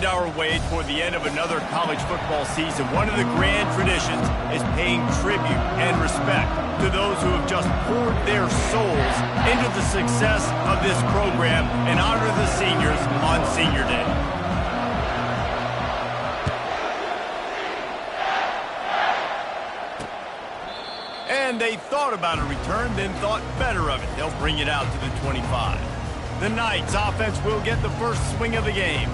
wind our way toward the end of another college football season. One of the grand traditions is paying tribute and respect to those who have just poured their souls into the success of this program and honor the seniors on Senior Day. And they thought about a return, then thought better of it. They'll bring it out to the 25. The Knights offense will get the first swing of the game.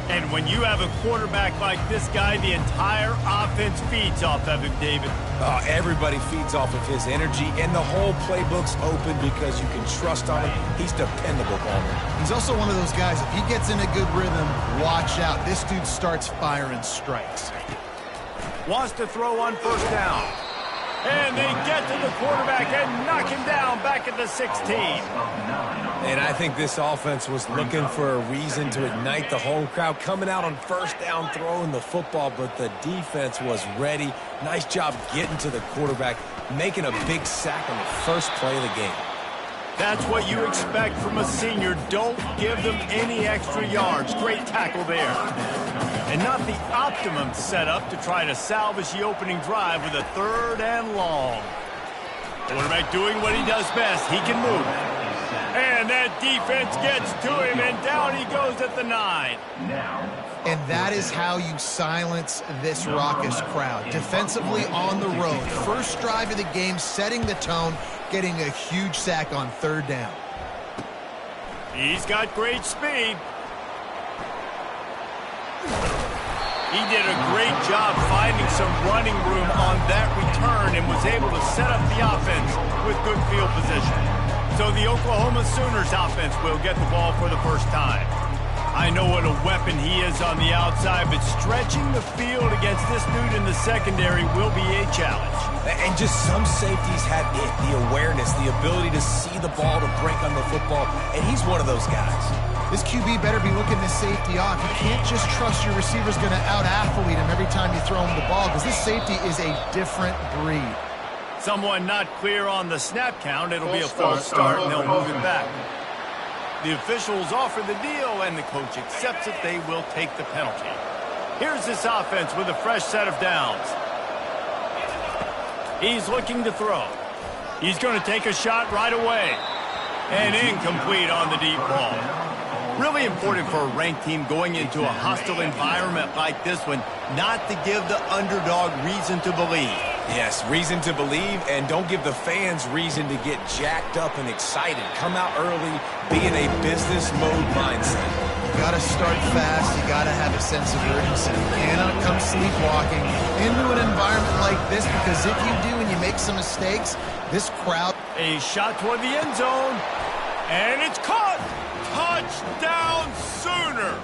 And when you have a quarterback like this guy, the entire offense feeds off of him, David. Everybody feeds off of his energy, and the whole playbook's open because you can trust on him. He's dependable, Palmer. He's also one of those guys, if he gets in a good rhythm, watch out. This dude starts firing strikes. Wants to throw on first down. And they get to the quarterback and knock him down back at the 16. And I think this offense was looking for a reason to ignite the home crowd, coming out on first down, throwing the football, but the defense was ready. Nice job getting to the quarterback, making a big sack on the first play of the game. That's what you expect from a senior. Don't give them any extra yards. Great tackle there. And not the optimum setup to try to salvage the opening drive with a 3rd and long. Quarterback doing what he does best. He can move. And that defense gets to him, and down he goes at the 9. And that is how you silence this raucous crowd. Defensively on the road. First drive of the game, setting the tone, getting a huge sack on 3rd down. He's got great speed. He did a great job finding some running room on that return and was able to set up the offense with good field position. So the Oklahoma Sooners offense will get the ball for the first time. I know what a weapon he is on the outside, but stretching the field against this dude in the secondary will be a challenge. And just some safeties have it, the awareness, the ability to see the ball, to break on the football, and he's one of those guys. This QB better be looking this safety off. You can't just trust your receiver's going to out-athlete him every time you throw him the ball, because this safety is a different breed. Someone not clear on the snap count. It'll be a false start, and they'll move it back. The officials offer the deal, and the coach accepts it. They will take the penalty. Here's this offense with a fresh set of downs. He's looking to throw. He's going to take a shot right away. And incomplete on the deep ball. Really important for a ranked team going into a hostile environment like this one not to give the underdog reason to believe. Yes, reason to believe, and don't give the fans reason to get jacked up and excited. Come out early, be in a business mode mindset. You got to start fast. You got to have a sense of urgency. You cannot come sleepwalking into an environment like this, because if you do and you make some mistakes, this crowd... A shot toward the end zone, and it's caught! Touchdown Sooners!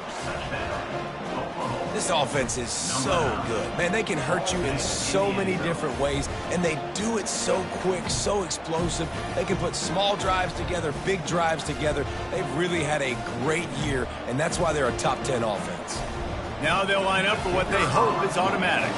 This offense is so good. Man, they can hurt you in so many different ways, and they do it so quick, so explosive. They can put small drives together, big drives together. They've really had a great year, and that's why they're a top 10 offense. Now they'll line up for what they hope is automatic.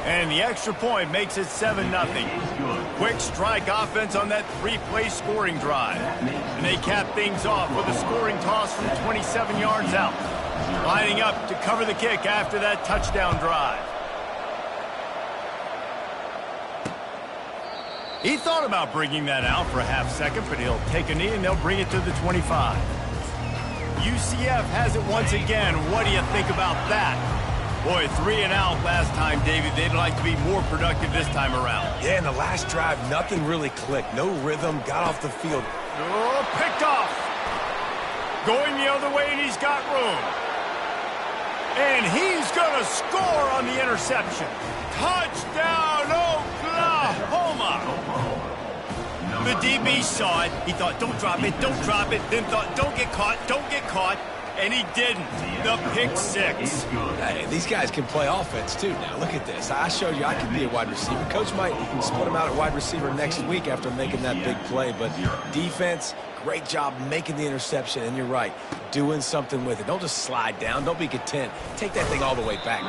And the extra point makes it 7-0. Quick strike offense on that 3-play scoring drive. And they cap things off with a scoring toss from 27 yards out. Lining up to cover the kick after that touchdown drive. He thought about bringing that out for a half second, but he'll take a knee and they'll bring it to the 25. UCF has it once again. What do you think about that? Boy, 3 and out last time, David. They'd like to be more productive this time around. Yeah, in the last drive, nothing really clicked. No rhythm, got off the field. Oh, picked off. Going the other way, and he's got room. And he's going to score on the interception. Touchdown, Oklahoma. The DB saw it. He thought, don't drop it, don't drop it. Then thought, don't get caught, don't get caught. And he didn't. The pick six. Hey, these guys can play offense, too. Now, look at this. I showed you I can be a wide receiver. Coach might split him out at wide receiver next week after making that big play. But defense, great job making the interception. And you're right, doing something with it. Don't just slide down. Don't be content. Take that thing all the way back.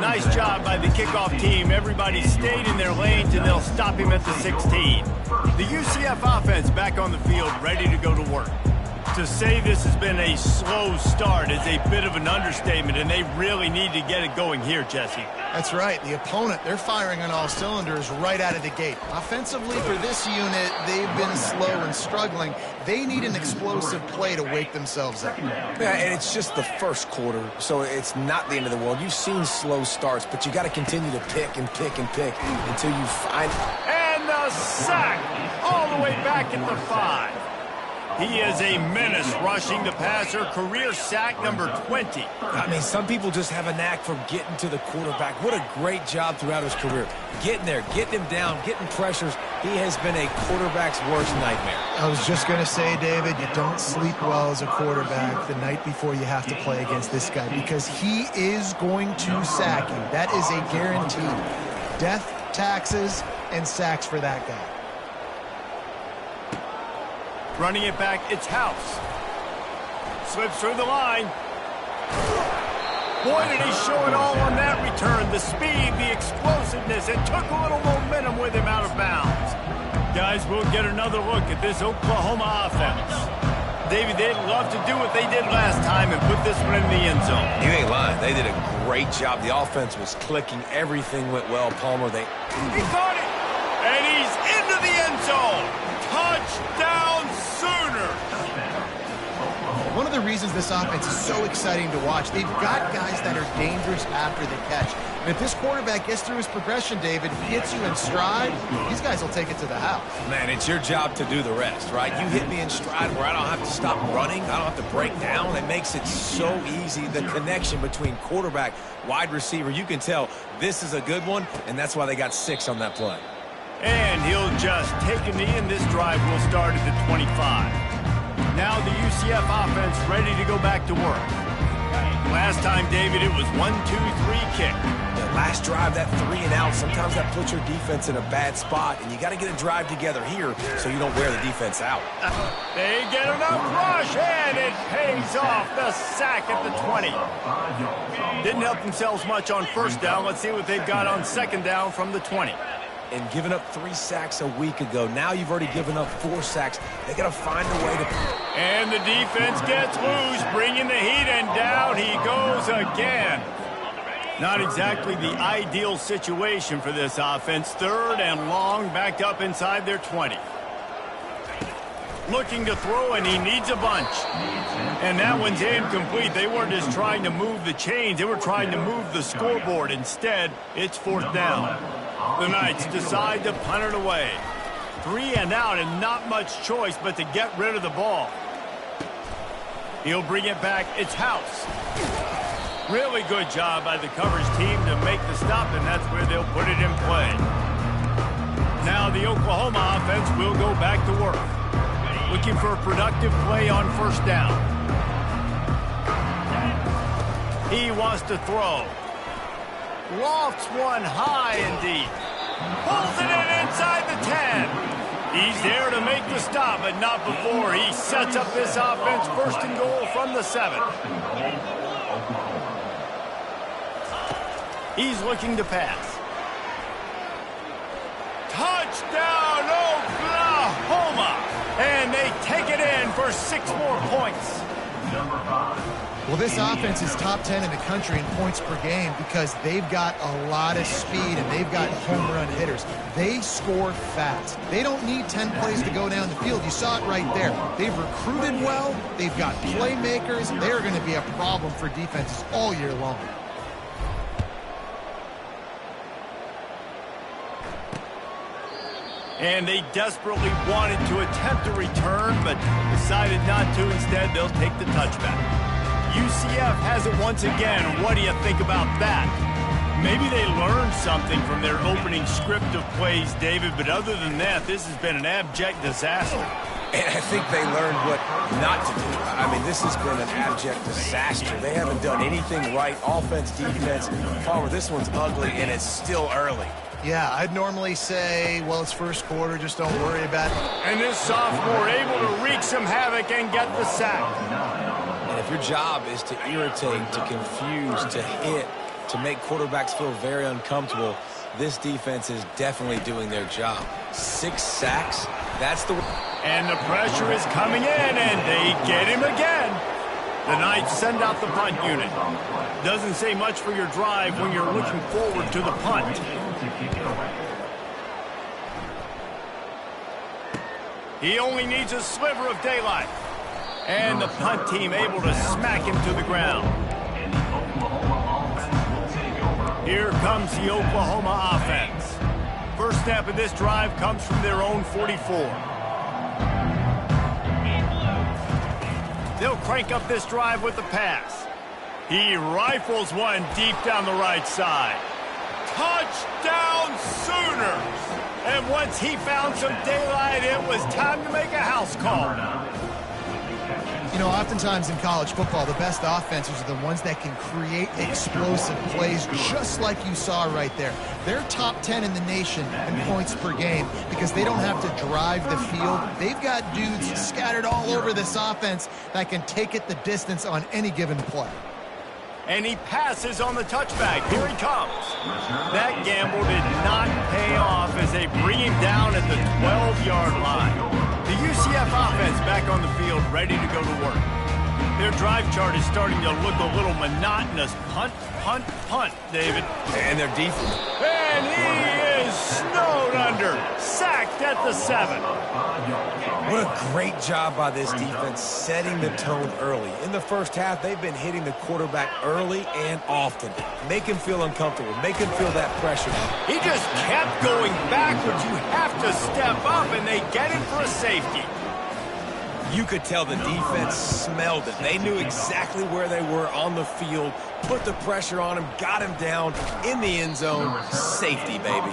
Nice job by the kickoff team. Everybody stayed in their lanes, and they'll stop him at the 16. The UCF offense back on the field, ready to go to work. To say this has been a slow start is a bit of an understatement, and they really need to get it going here, Jesse. That's right. The opponent, they're firing on all cylinders right out of the gate. Offensively, for this unit, they've been slow and struggling. They need an explosive play to wake themselves up. Yeah, and it's just the first quarter, so it's not the end of the world. You've seen slow starts, but you got to continue to pick and pick and pick until you find... And the sack all the way back at the 5. He is a menace rushing the passer, career sack number 20. I mean, some people just have a knack for getting to the quarterback. What a great job throughout his career. Getting there, getting him down, getting pressures. He has been a quarterback's worst nightmare. I was just going to say, David, you don't sleep well as a quarterback the night before you have to play against this guy because he is going to sack you. That is a guarantee. Death, taxes, and sacks for that guy. Running it back, it's House. Slips through the line. Boy, did he show it all on that return. The speed, the explosiveness. It took a little momentum with him out of bounds. Guys, we'll get another look at this Oklahoma offense. David, they'd love to do what they did last time and put this one in the end zone. You ain't lying. They did a great job. The offense was clicking. Everything went well. Palmer, He caught it! And he's into the end zone! Touchdown Sooner! One of the reasons this offense is so exciting to watch, they've got guys that are dangerous after the catch. And if this quarterback gets through his progression, David, gets you in stride, these guys will take it to the house. Man, it's your job to do the rest, right? You hit me in stride where I don't have to stop running. I don't have to break down. It makes it so easy. The connection between quarterback, wide receiver, you can tell this is a good one, and that's why they got 6 on that play. And he'll just take a knee, and this drive will start at the 25. Now the UCF offense ready to go back to work. Last time, David, it was 1-2-3 kick. The last drive, that 3 and out, sometimes that puts your defense in a bad spot, and you got to get a drive together here so you don't wear the defense out. They get enough rush, and it pays off. The sack at the 20. Didn't help themselves much on first down. Let's see what they've got on second down from the 20. And giving up 3 sacks a week ago. Now you've already given up 4 sacks. They got to find a way to... And the defense gets loose, bringing the heat, and down he goes again. Not exactly the ideal situation for this offense. 3rd and long, backed up inside their 20. Looking to throw, and he needs a bunch. And that one's incomplete. They weren't just trying to move the chains. They were trying to move the scoreboard. Instead, it's 4th down. The Knights decide to punt it away. 3 and out, and not much choice but to get rid of the ball. He'll bring it back. It's House. Really good job by the coverage team to make the stop, and that's where they'll put it in play. Now the Oklahoma offense will go back to work. Looking for a productive play on first down. He wants to throw. Lofts one high and deep. Pulls it in inside the 10. He's there to make the stop, but not before he sets up this offense 1st and goal from the 7. He's looking to pass. Touchdown, Oklahoma! And they take it in for 6 more points. Well, this offense is top 10 in the country in points per game because they've got a lot of speed and they've got home run hitters. They score fast. They don't need 10 plays to go down the field. You saw it right there. They've recruited well. They've got playmakers. They're going to be a problem for defenses all year long. And they desperately wanted to attempt a return, but decided not to. Instead, they'll take the touchback. UCF has it once again. What do you think about that? Maybe they learned something from their opening script of plays, David, but other than that, this has been an abject disaster. And I think they learned what not to do. I mean, this has been an abject disaster. They haven't done anything right. Offense, defense. Palmer, this one's ugly, and it's still early. Yeah, I'd normally say, well, it's first quarter, just don't worry about it. And this sophomore able to wreak some havoc and get the sack. And if your job is to irritate, to confuse, to hit, to make quarterbacks feel very uncomfortable, this defense is definitely doing their job. 6 sacks, that's the... And the pressure is coming in, and they get him again. The Knights send out the punt unit. Doesn't say much for your drive when you're looking forward to the punt. He only needs a sliver of daylight. And the punt team able to smack him to the ground. Here comes the Oklahoma offense. First snap of this drive comes from their own 44. They'll crank up this drive with the pass. He rifles one deep down the right side. Touchdown Sooners! And once he found some daylight, it was time to make a house call. You know, oftentimes in college football, the best offenses are the ones that can create explosive plays, just like you saw right there. They're top 10 in the nation in points per game because they don't have to drive the field. They've got dudes scattered all over this offense that can take it the distance on any given play. And he passes on the touchback. Here he comes. That gamble did not pay off as they bring him down at the 12-yard line. The UCF offense back on the field, ready to go to work. Their drive chart is starting to look a little monotonous. Punt, punt, punt, David. And their defense. And he is snowed under. Sacked at the 7. What a great job by this defense setting the tone early. In the first half, they've been hitting the quarterback early and often. Make him feel uncomfortable. Make him feel that pressure. He just kept going backwards. You have to step up, and they get him for a safety. You could tell the defense smelled it. They knew exactly where they were on the field, put the pressure on him, got him down in the end zone. Safety, baby.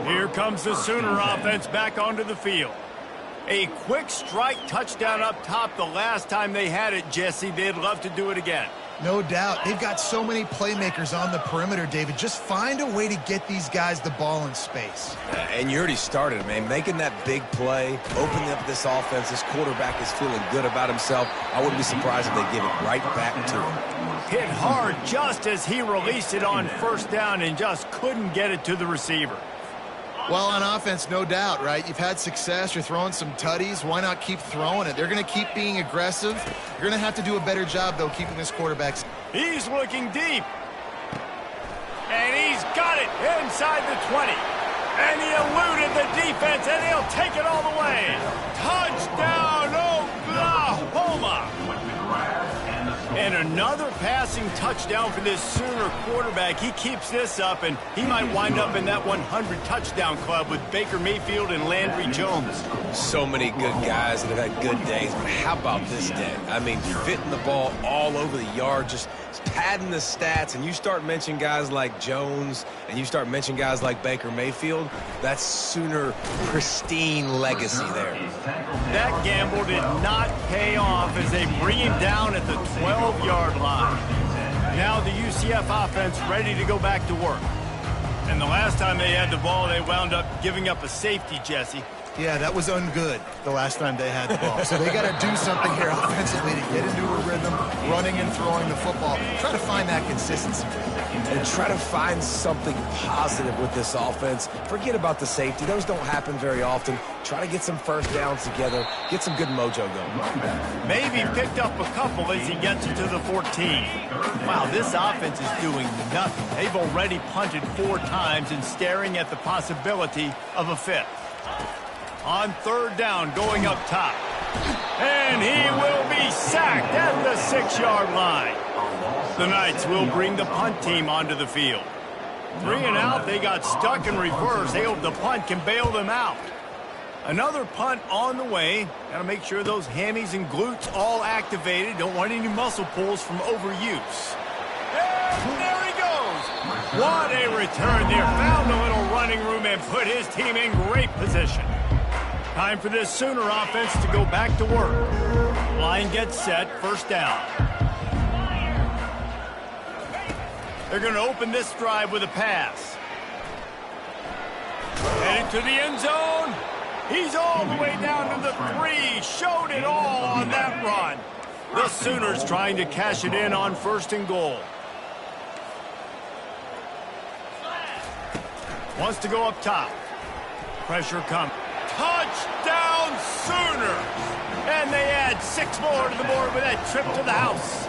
Here comes the Sooner offense back onto the field. A quick strike touchdown up top the last time they had it, Jesse. They'd love to do it again. No doubt. They've got so many playmakers on the perimeter, David. Just find a way to get these guys the ball in space. And you already started, man. Making that big play, opening up this offense. This quarterback is feeling good about himself. I wouldn't be surprised if they give it right back to him. Hit hard just as he released it on first down and just couldn't get it to the receiver. Well, on offense, no doubt, right? You've had success. You're throwing some tutties. Why not keep throwing it? They're going to keep being aggressive. You're going to have to do a better job, though, keeping this quarterback. He's looking deep. And he's got it inside the 20. And he eluded the defense, and he'll take it all the way. Touchdown, Oklahoma! And another passing touchdown for this Sooner quarterback. He keeps this up, and he might wind up in that 100 touchdown club with Baker Mayfield and Landry Jones. So many good guys that have had good days, but how about this day? I mean, fitting the ball all over the yard, just padding the stats, and you start mentioning guys like Jones, and you start mentioning guys like Baker Mayfield, that's Sooner pristine legacy there. That gamble did not pay off as they bring him down at the 12-yard line. Now the UCF offense ready to go back to work. And the last time they had the ball, they wound up giving up a safety, Jesse. Yeah, that was ungood the last time they had the ball. So they got to do something here offensively to get into a rhythm, running and throwing the football. Try to find that consistency. And try to find something positive with this offense. Forget about the safety. Those don't happen very often. Try to get some first downs together. Get some good mojo going. Maybe picked up a couple as he gets to the 14. Wow, this offense is doing nothing. They've already punted 4 times and staring at the possibility of a 5th. On third down, going up top. And he will be sacked at the 6-yard line. The Knights will bring the punt team onto the field. 3 and out, they got stuck in reverse. They hope the punt can bail them out. Another punt on the way. Got to make sure those hammies and glutes all activated. Don't want any muscle pulls from overuse. And there he goes. What a return there. Found a little running room and put his team in great position. Time for this Sooner offense to go back to work. Line gets set, first down. They're going to open this drive with a pass. Headed to the end zone. He's all the way down to the 3. Showed it all on that run. The Sooners trying to cash it in on 1st and goal. Wants to go up top. Pressure comes. Touchdown Sooners! And they add 6 more to the board with that trip to the house.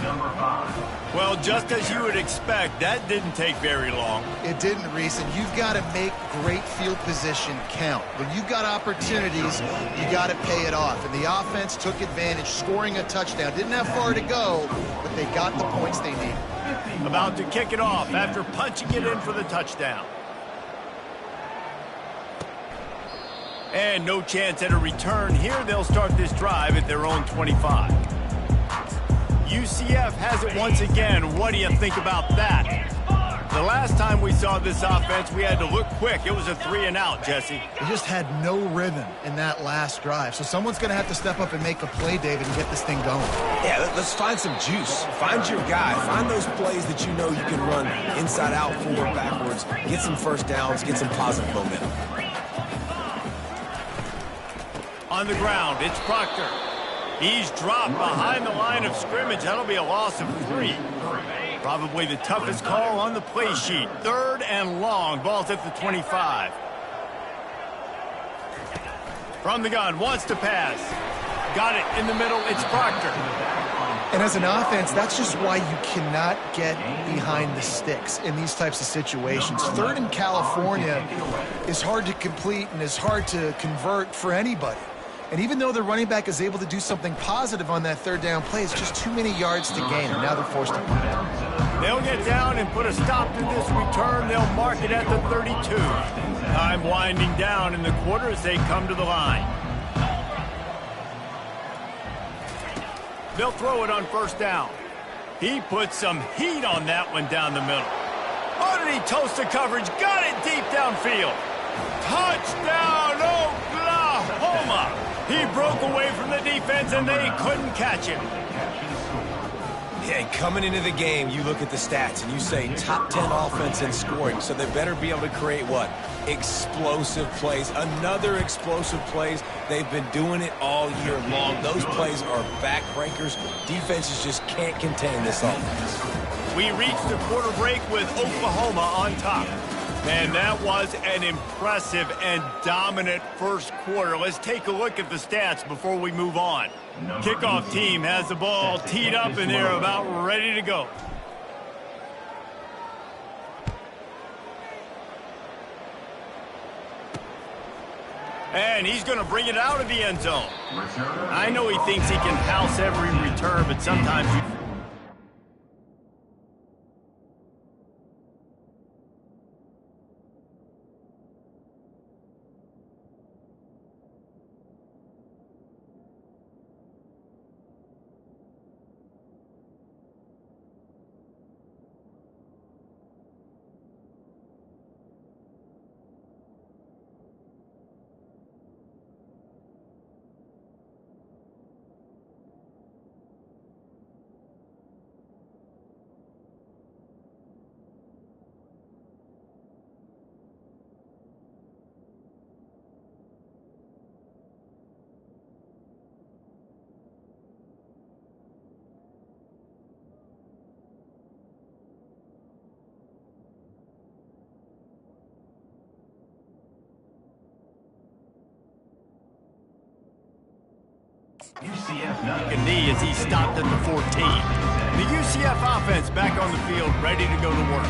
Number 5. Well, just as you would expect, that didn't take very long. It didn't, Reese, and you've got to make great field position count. When you've got opportunities, you got to pay it off. And the offense took advantage, scoring a touchdown. Didn't have far to go, but they got the points they needed. About to kick it off after punching it in for the touchdown. And no chance at a return here. They'll start this drive at their own 25. UCF has it once again. What do you think about that? The last time we saw this offense, we had to look quick. It was a 3-and-out, Jesse. They just had no rhythm in that last drive. So someone's going to have to step up and make a play, David, and get this thing going. Yeah, let's find some juice. Find your guy. Find those plays that you know you can run inside out, forward, backwards. Get some first downs. Get some positive momentum. On the ground, it's Proctor. He's dropped behind the line of scrimmage. That'll be a loss of 3. Probably the toughest call on the play sheet. 3rd and long. Ball's at the 25. From the gun, wants to pass. Got it in the middle. It's Proctor. And as an offense, that's just why you cannot get behind the sticks in these types of situations. 3rd in California is hard to complete and is hard to convert for anybody. And even though the running back is able to do something positive on that 3rd down play, it's just too many yards to gain, and now they're forced to punt. They'll get down and put a stop to this return. They'll mark it at the 32. Time winding down in the quarter as they come to the line. They'll throw it on 1st down. He put some heat on that one down the middle. Oh, did he toast the coverage? Got it deep downfield. Touchdown, Oklahoma! He broke away from the defense, and they couldn't catch him. Yeah, coming into the game, you look at the stats, and you say top 10 offense in scoring, so they better be able to create what? Explosive plays. Another explosive plays. They've been doing it all year long. Those plays are backbreakers. Defenses just can't contain this offense. We reached the quarter break with Oklahoma on top. And that was an impressive and dominant first quarter. Let's take a look at the stats before we move on. Kickoff team has the ball teed up, and they're about ready to go. And he's going to bring it out of the end zone. I know he thinks he can house every return, but sometimes you... A knee as he stopped at the 14. The UCF offense back on the field, ready to go to work.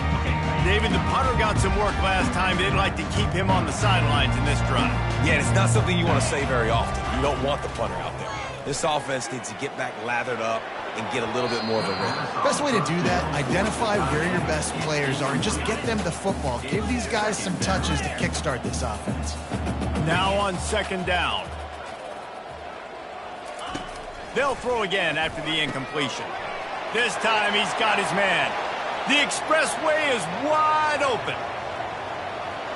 David, the punter got some work last time. They'd like to keep him on the sidelines in this drive. Yeah, it's not something you want to say very often. You don't want the punter out there. This offense needs to get back lathered up and get a little bit more of a rhythm. Best way to do that, identify where your best players are and just get them the football. Give these guys some touches to kickstart this offense. Now on 2nd down. They'll throw again after the incompletion. This time he's got his man. The expressway is wide open.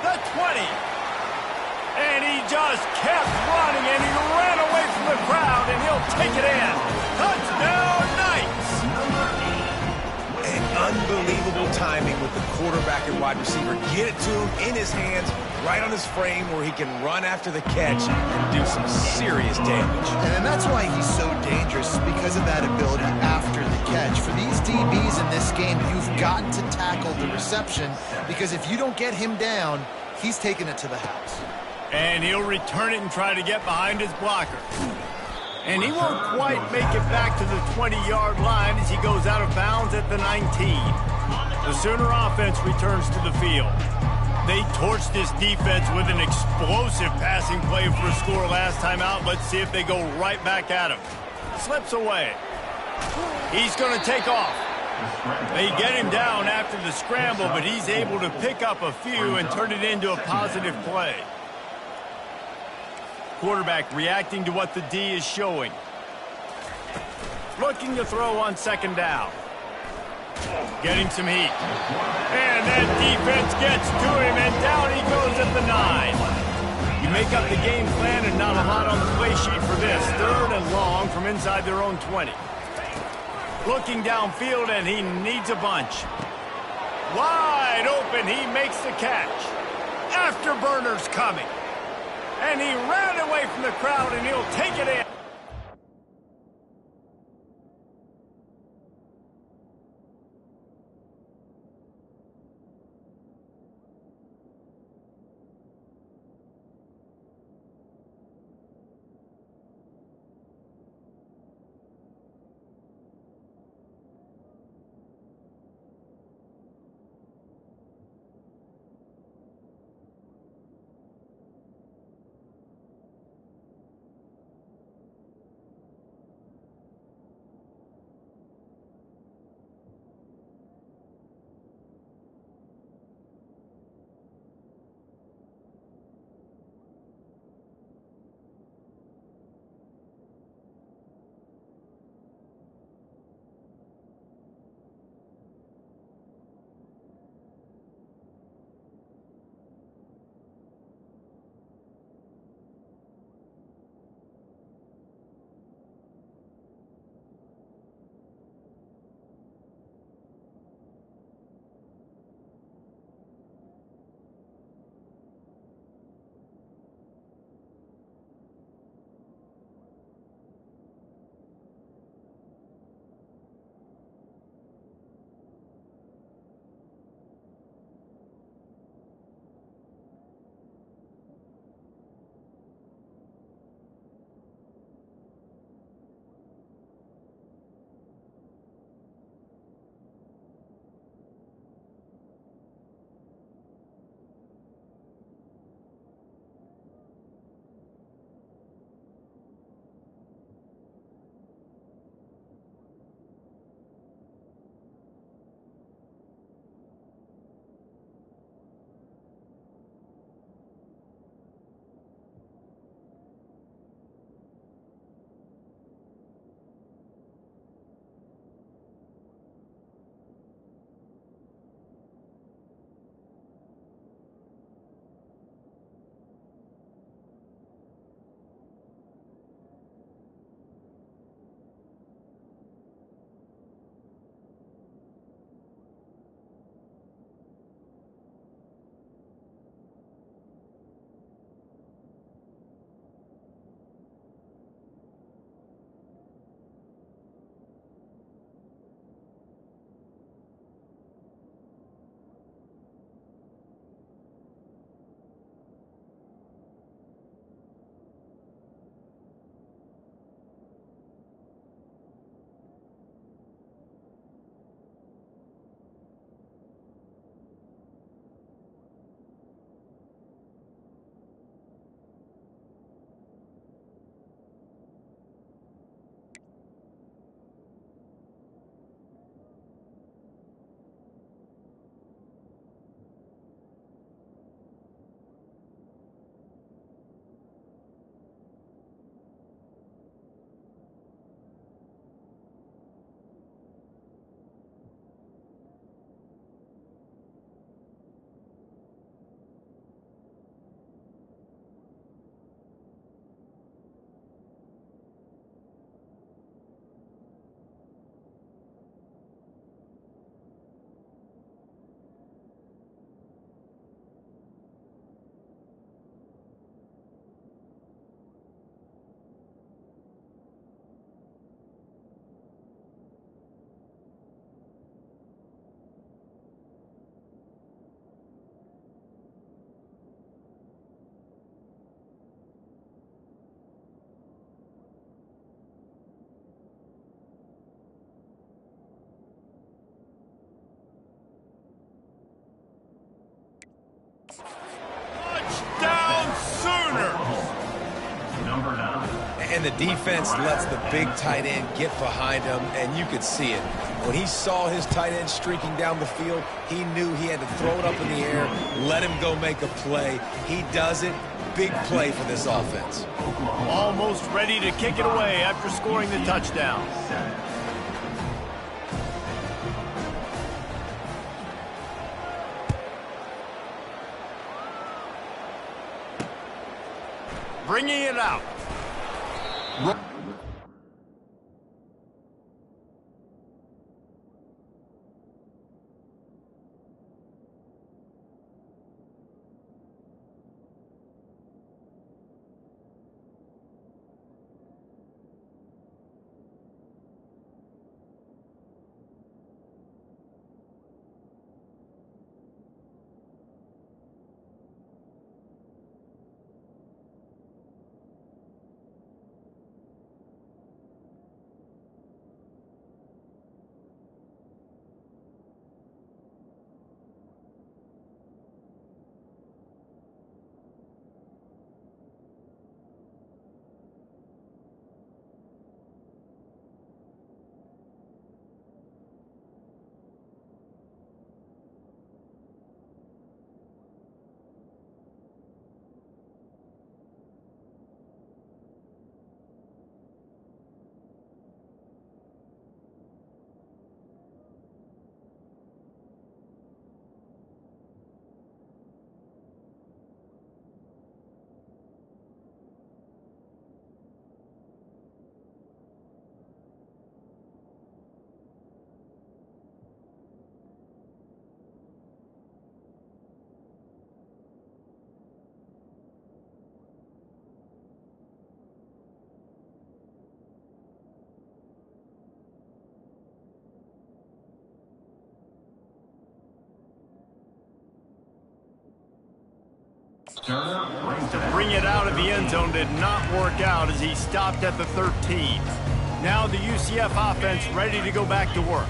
The 20. And he just kept running, and he ran away from the crowd, and he'll take it in. Touchdown, Knights! And unbelievable timing with the quarterback and wide receiver. Get it to him in his hands, right on his frame where he can run after the catch and do some serious damage. And that's why he's so dangerous, because of that ability after the catch. For these DBs in this game, you've got to tackle the reception, because if you don't get him down, he's taking it to the house. And he'll return it and try to get behind his blocker. And he won't quite make it back to the 20-yard line as he goes out of bounds at the 19. The Sooner offense returns to the field. They torched this defense with an explosive passing play for a score last time out. Let's see if they go right back at him. Slips away. He's going to take off. They get him down after the scramble, but he's able to pick up a few and turn it into a positive play. Quarterback reacting to what the D is showing. Looking to throw on second down. Getting some heat. And that defense gets to him, and down he goes at the 9. You make up the game plan and not a lot on the play sheet for this. 3rd and long from inside their own 20. Looking downfield, and he needs a bunch. Wide open, he makes the catch. Afterburner's coming. And he ran away from the crowd, and he'll take it in. Number 9. And the defense lets the big tight end get behind him, and you could see it. When he saw his tight end streaking down the field, he knew he had to throw it up in the air, let him go make a play. He does it. Big play for this offense. Almost ready to kick it away after scoring the touchdown. Bringing it out. To bring it out of the end zone did not work out as he stopped at the 13. Now the UCF offense ready to go back to work.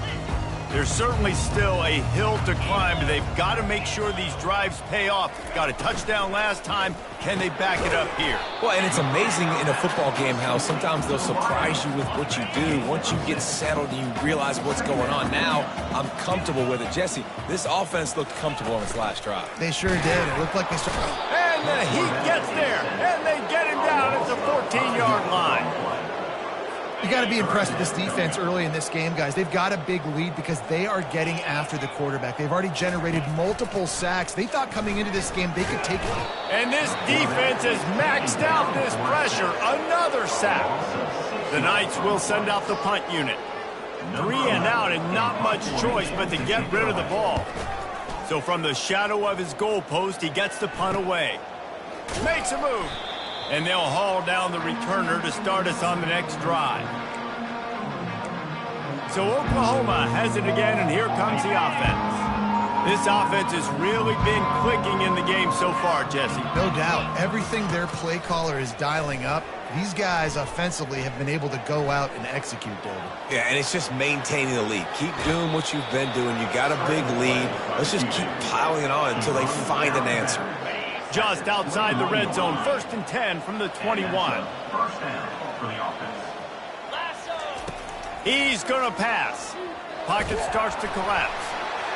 There's certainly still a hill to climb, but they've got to make sure these drives pay off. Got a touchdown last time. Can they back it up here? Well, and it's amazing in a football game how sometimes they'll surprise you with what you do. Once you get settled and you realize what's going on, now I'm comfortable with it. Jesse, this offense looked comfortable on its last drive. They sure did. It looked like they started. And the heat gets there, and they get him down at the 14-yard line. You got to be impressed with this defense early in this game, guys. They've got a big lead because they are getting after the quarterback. They've already generated multiple sacks. They thought coming into this game they could take it. And this defense has maxed out this pressure. Another sack. The Knights will send out the punt unit. 3 and out and not much choice but to get rid of the ball. So from the shadow of his goalpost, he gets the punt away. Makes a move. And they'll haul down the returner to start us on the next drive. So Oklahoma has it again, and here comes the offense. This offense has really been clicking in the game so far, Jesse. No doubt. Everything their play caller is dialing up, these guys offensively have been able to go out and execute, David. Yeah, and it's just maintaining the lead. Keep doing what you've been doing. You got a big lead. Let's just keep piling it on until they find an answer. Just outside the red zone, 1st and 10 from the 21. First down for the offense. He's going to pass. Pocket starts to collapse.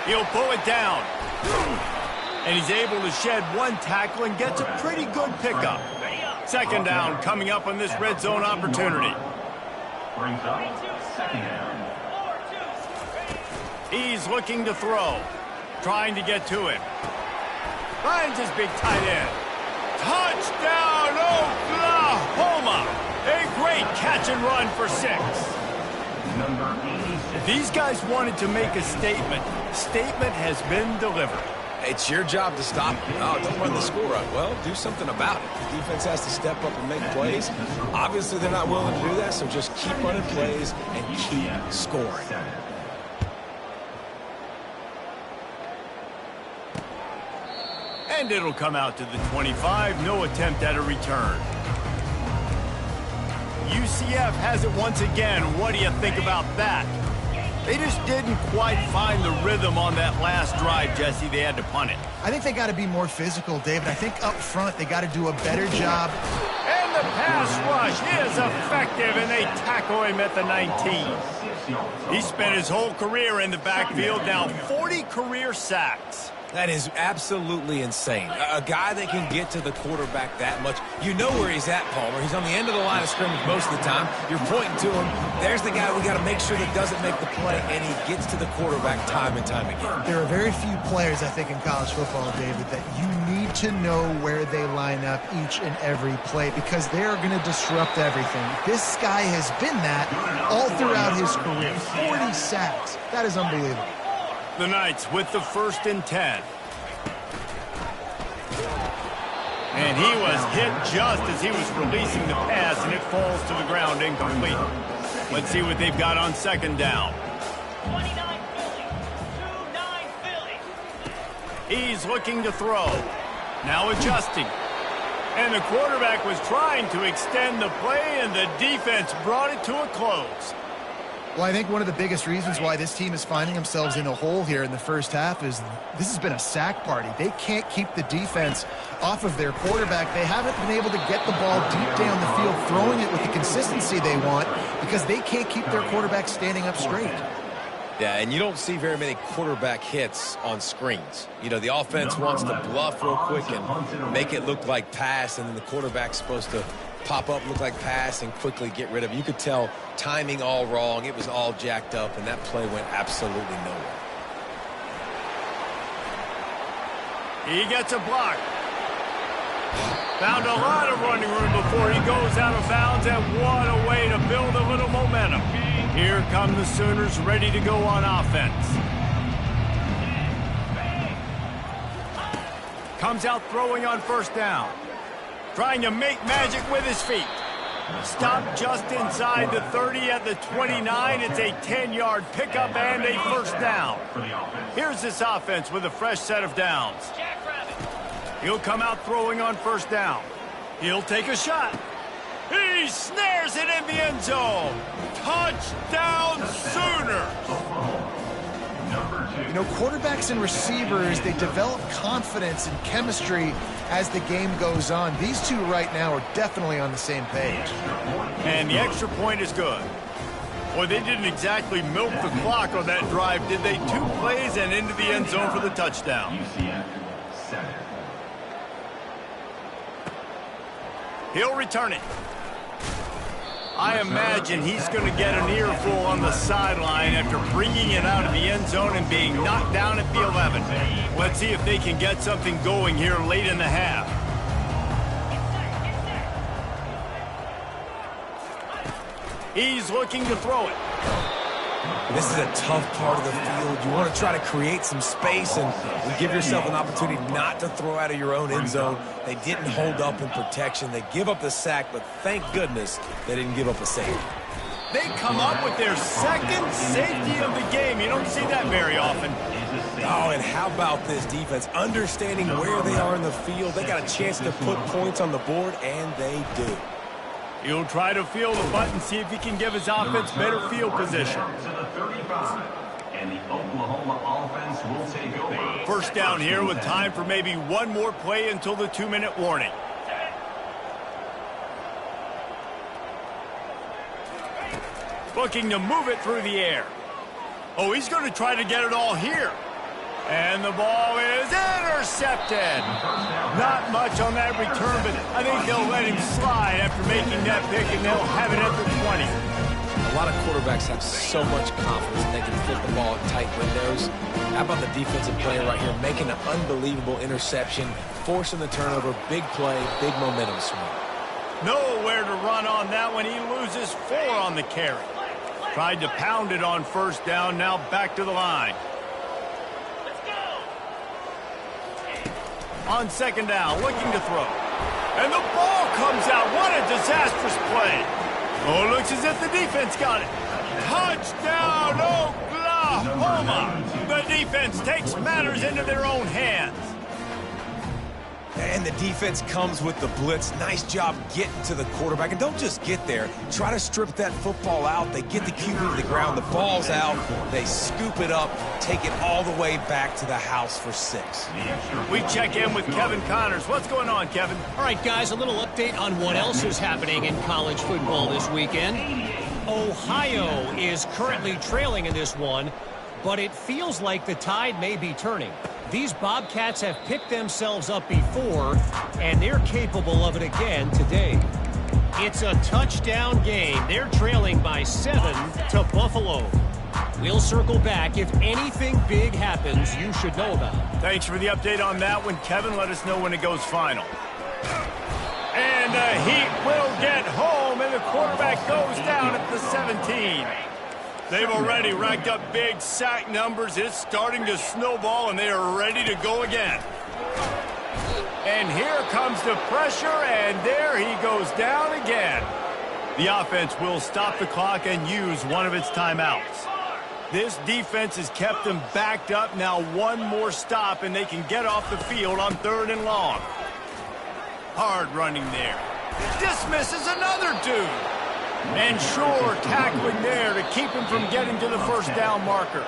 He'll pull it down. And he's able to shed one tackle and gets a pretty good pickup. 2nd down coming up on this red zone opportunity. Brings up 2nd down. He's looking to throw. Trying to get to it. Finds his big tight end. Touchdown, Oklahoma! A great catch and run for 6. Number 86. These guys wanted to make a statement. Statement has been delivered. It's your job to stop. Oh, don't run the score up. Well, do something about it. The defense has to step up and make plays. Obviously, they're not willing to do that, so just keep running plays and keep scoring. And it'll come out to the 25. No attempt at a return. UCF has it once again. What do you think about that? They just didn't quite find the rhythm on that last drive, Jesse. They had to punt it. I think they got to be more physical, David. I think up front they got to do a better job. And the pass rush is effective, and they tackle him at the 19. He spent his whole career in the backfield, now 40 career sacks. That is absolutely insane. A guy that can get to the quarterback that much. You know where he's at, Palmer. He's on the end of the line of scrimmage most of the time. You're pointing to him. There's the guy we got to make sure that doesn't make the play, and he gets to the quarterback time and time again. There are very few players, I think, in college football, David, that you need to know where they line up each and every play because they're going to disrupt everything. This guy has been that all throughout his career. 40 sacks. That is unbelievable. The Knights with the 1st and 10. And he was hit just as he was releasing the pass, and it falls to the ground incomplete. Let's see what they've got on 2nd down. 29 Philly. He's looking to throw. Now adjusting. And the quarterback was trying to extend the play, and the defense brought it to a close. Well, I think one of the biggest reasons why this team is finding themselves in a hole here in the first half is this has been a sack party. They can't keep the defense off of their quarterback. They haven't been able to get the ball deep down the field, throwing it with the consistency they want because they can't keep their quarterback standing up straight. Yeah, and you don't see very many quarterback hits on screens. You know, the offense wants to bluff real quick and make it look like pass, and then the quarterback's supposed to pop up, look like pass, and quickly get rid of it. You could tell timing all wrong. It was all jacked up, and that play went absolutely nowhere. He gets a block. Found a lot of running room before he goes out of bounds, and what a way to build a little momentum. Here come the Sooners ready to go on offense. Comes out throwing on 1st down. Trying to make magic with his feet. Stopped just inside the 30 at the 29. It's a 10-yard pickup and a 1st down. Here's this offense with a fresh set of downs. He'll come out throwing on 1st down. He'll take a shot. He snares it in the end zone. Touchdown, Sooner. You know, quarterbacks and receivers, they develop confidence and chemistry as the game goes on. These two right now are definitely on the same page. And the extra point is good. Boy, they didn't exactly milk the clock on that drive, did they? 2 plays and into the end zone for the touchdown. He'll return it. I imagine he's going to get an earful on the sideline after bringing it out of the end zone and being knocked down at the 11. Let's see if they can get something going here late in the half. He's looking to throw it. This is a tough part of the field. You want to try to create some space and give yourself an opportunity not to throw out of your own end zone. They didn't hold up in protection. They give up the sack, but thank goodness they didn't give up a safety. They come up with their 2nd safety of the game. You don't see that very often. Oh, and how about this defense? Understanding where they are in the field. They got a chance to put points on the board, and they do. He'll try to feel the button, see if he can give his offense better field position. And the Oklahoma offense will take over. 1st down here with time for maybe one more play until the 2-minute warning. Looking to move it through the air. Oh, he's going to try to get it all here. And the ball is intercepted. Not much on that return, but I think they'll let him slide after making that pick, and they'll have it at the 20. A lot of quarterbacks have so much confidence they can fit the ball in tight windows. How about the defensive player right here making an unbelievable interception, forcing the turnover, big play, big momentum swing. Nowhere to run on that one. He loses 4 on the carry. Tried to pound it on 1st down, now back to the line. On 2nd down, looking to throw. And the ball comes out. What a disastrous play. Oh, looks as if the defense got it. Touchdown, Oklahoma. The defense takes matters into their own hands. And the defense comes with the blitz. Nice job getting to the quarterback. And don't just get there. Try to strip that football out. They get the QB to the ground. The ball's out. They scoop it up, take it all the way back to the house for 6. We check in with Kevin Connors. What's going on, Kevin? All right, guys, a little update on what else is happening in college football this weekend. Ohio is currently trailing in this one, but it feels like the tide may be turning. These Bobcats have picked themselves up before, and they're capable of it again today. It's a touchdown game. They're trailing by 7 to Buffalo. We'll circle back. If anything big happens, you should know about it. Thanks for the update on that one, Kevin. Let us know when it goes final. And the Heat will get home, and the quarterback goes down at the 17. They've already racked up big sack numbers. It's starting to snowball, and they are ready to go again. And here comes the pressure, and there he goes down again. The offense will stop the clock and use one of its timeouts. This defense has kept them backed up. Now one more stop, and they can get off the field on 3rd and long. Hard running there. Dismisses another dude. And sure, tackling there to keep him from getting to the first down marker.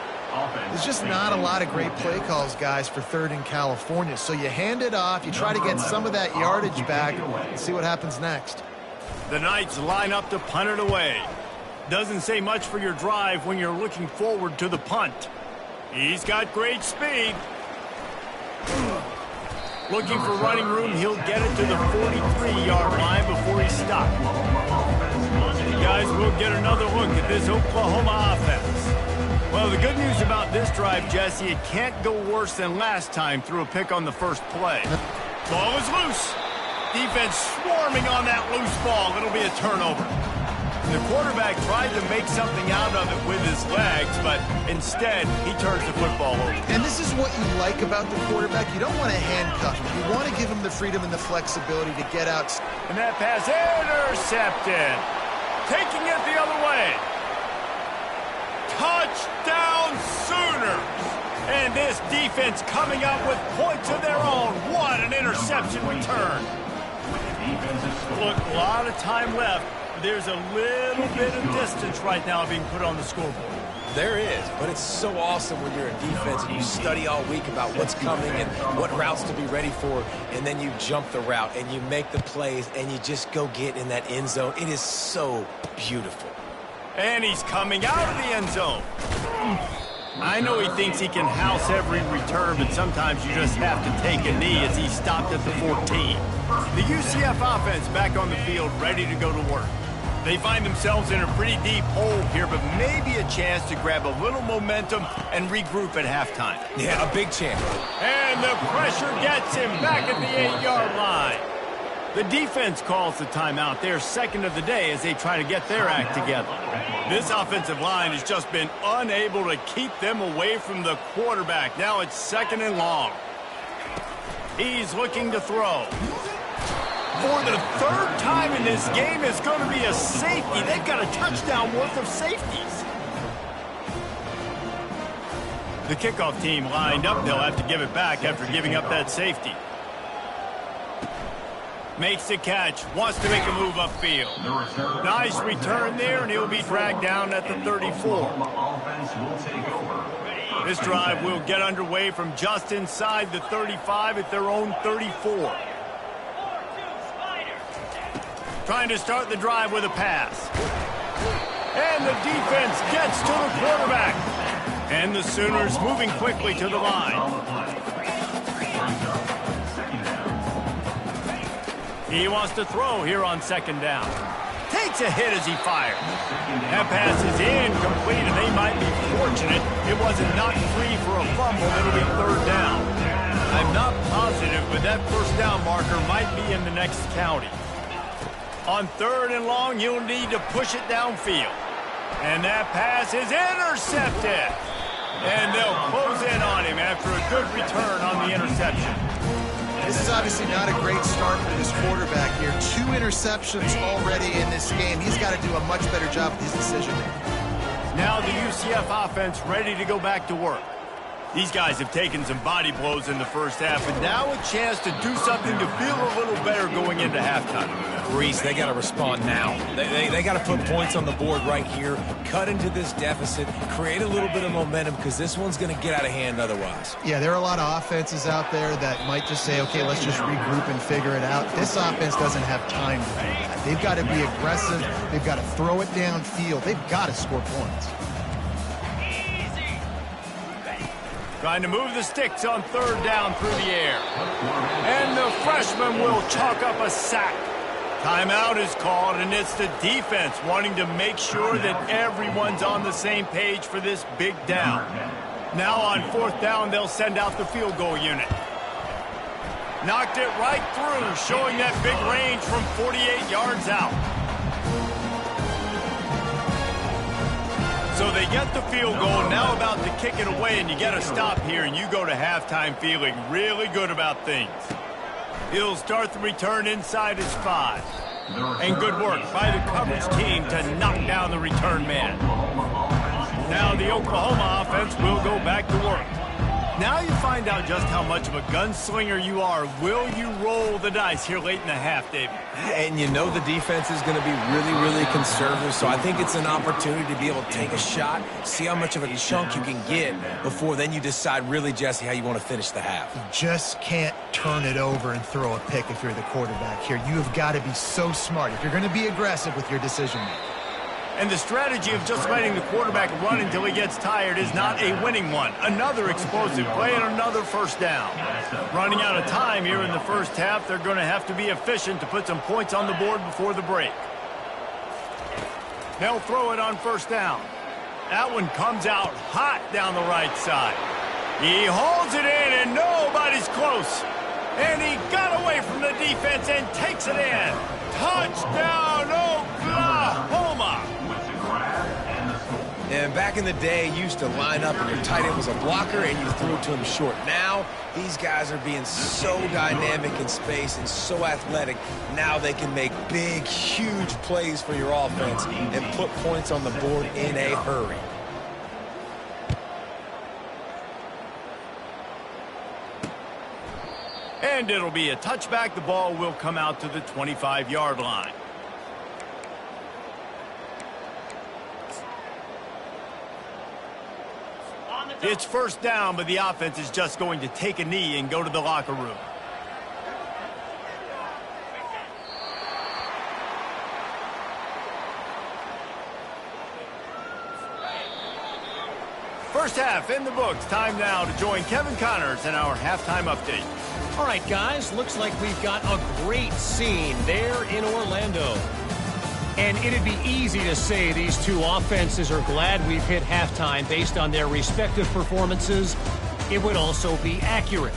There's just not a lot of great play calls, guys, for 3rd in California. So you hand it off, you try to get some of that yardage back, and see what happens next. The Knights line up to punt it away. Doesn't say much for your drive when you're looking forward to the punt. He's got great speed. Looking for running room, he'll get it to the 43-yard line before he's stopped. Guys, we'll get another look at this Oklahoma offense. Well, the good news about this drive, Jesse, it can't go worse than last time through a pick on the first play. Ball is loose. Defense swarming on that loose ball. It'll be a turnover. The quarterback tried to make something out of it with his legs, but instead, he turns the football over. And this is what you like about the quarterback. You don't want to handcuff him. You want to give him the freedom and the flexibility to get out. And that pass intercepted. Taking it the other way. Touchdown Sooners. And this defense coming up with points of their own. What an interception return. Look, a lot of time left. There's a little bit of distance right now being put on the scoreboard. There is, but it's so awesome when you're in defense and you study all week about what's coming and what routes to be ready for, and then you jump the route and you make the plays and you just go get in that end zone. It is so beautiful. And he's coming out of the end zone. I know he thinks he can house every return, but sometimes you just have to take a knee as he stopped at the 14. The UCF offense back on the field, ready to go to work. They find themselves in a pretty deep hole here, but maybe a chance to grab a little momentum and regroup at halftime. Yeah, a big chance. And the pressure gets him back at the 8-yard line. The defense calls the timeout. They're second of the day as they try to get their act together. This offensive line has just been unable to keep them away from the quarterback. Now it's 2nd and long. He's looking to throw. For the 3rd time in this game, it's going to be a safety. They've got a touchdown worth of safeties. The kickoff team lined up. They'll have to give it back after giving up that safety. Makes the catch. Wants to make a move upfield. Nice return there, and he'll be dragged down at the 34. This drive will get underway from just inside the 35 at their own 34. Trying to start the drive with a pass. And the defense gets to the quarterback. And the Sooners moving quickly to the line. He wants to throw here on 2nd down. Takes a hit as he fires. That pass is incomplete, and they might be fortunate it wasn't knocked free for a fumble. It'll be 3rd down. I'm not positive, but that first down marker might be in the next county. On 3rd and long, you'll need to push it downfield. And that pass is intercepted. And they'll close in on him after a good return on the interception. This is obviously not a great start for this quarterback here. 2 interceptions already in this game. He's got to do a much better job with his decision-making. Now the UCF offense ready to go back to work. These guys have taken some body blows in the first half, and now a chance to do something to feel a little better going into halftime. Reese, they got to respond now. They got to put points on the board right here, cut into this deficit, create a little bit of momentum, because this one's going to get out of hand otherwise. Yeah, there are a lot of offenses out there that might just say, okay, let's just regroup and figure it out. This offense doesn't have time to do that. They've got to be aggressive. They've got to throw it downfield. They've got to score points. Trying to move the sticks on third down through the air. And the freshman will chalk up a sack. Timeout is called, and it's the defense wanting to make sure that everyone's on the same page for this big down. Now on fourth down, they'll send out the field goal unit. Knocked it right through, showing that big range from 48 yards out. So they get the field goal, now about to kick it away, and you get a stop here, and you go to halftime feeling really good about things. He'll start the return inside his 5. And good work by the coverage team to knock down the return man. Now the Oklahoma offense will go back to work. Now you find out just how much of a gunslinger you are. Will you roll the dice here late in the half, David? And you know the defense is going to be really, really conservative, so I think it's an opportunity to be able to take a shot, see how much of a chunk you can get before then you decide really, Jesse, how you want to finish the half. You just can't turn it over and throw a pick if you're the quarterback here. You have got to be so smart if you're going to be aggressive with your decision-making. And the strategy of just letting the quarterback run until he gets tired is not a winning one. Another explosive play and another first down. Running out of time here in the first half, they're going to have to be efficient to put some points on the board before the break. They'll throw it on first down. That one comes out hot down the right side. He holds it in, and nobody's close. And he got away from the defense and takes it in. Touchdown, Oklahoma! And back in the day, you used to line up and your tight end was a blocker and you threw it to him short. Now, these guys are being so dynamic in space and so athletic. Now they can make big, huge plays for your offense and put points on the board in a hurry. And it'll be a touchback. The ball will come out to the 25-yard line. It's first down, but the offense is just going to take a knee and go to the locker room. First half in the books. Time now to join Kevin Connors in our halftime update. All right, guys, looks like we've got a great scene there in Orlando. And it'd be easy to say these two offenses are glad we've hit halftime based on their respective performances. It would also be accurate.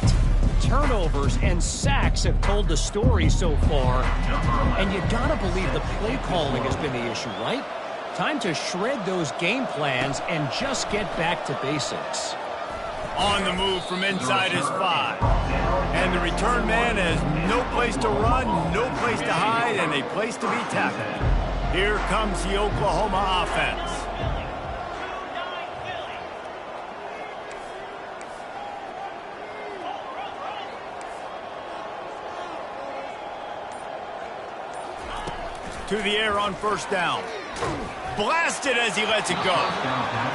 Turnovers and sacks have told the story so far. And you gotta believe the play calling has been the issue, right? Time to shred those game plans and just get back to basics. On the move from inside his 5. And the return man has no place to run, no place to hide, and a place to be tackled. Here comes the Oklahoma offense. To the air on first down. Blasted as he lets it go.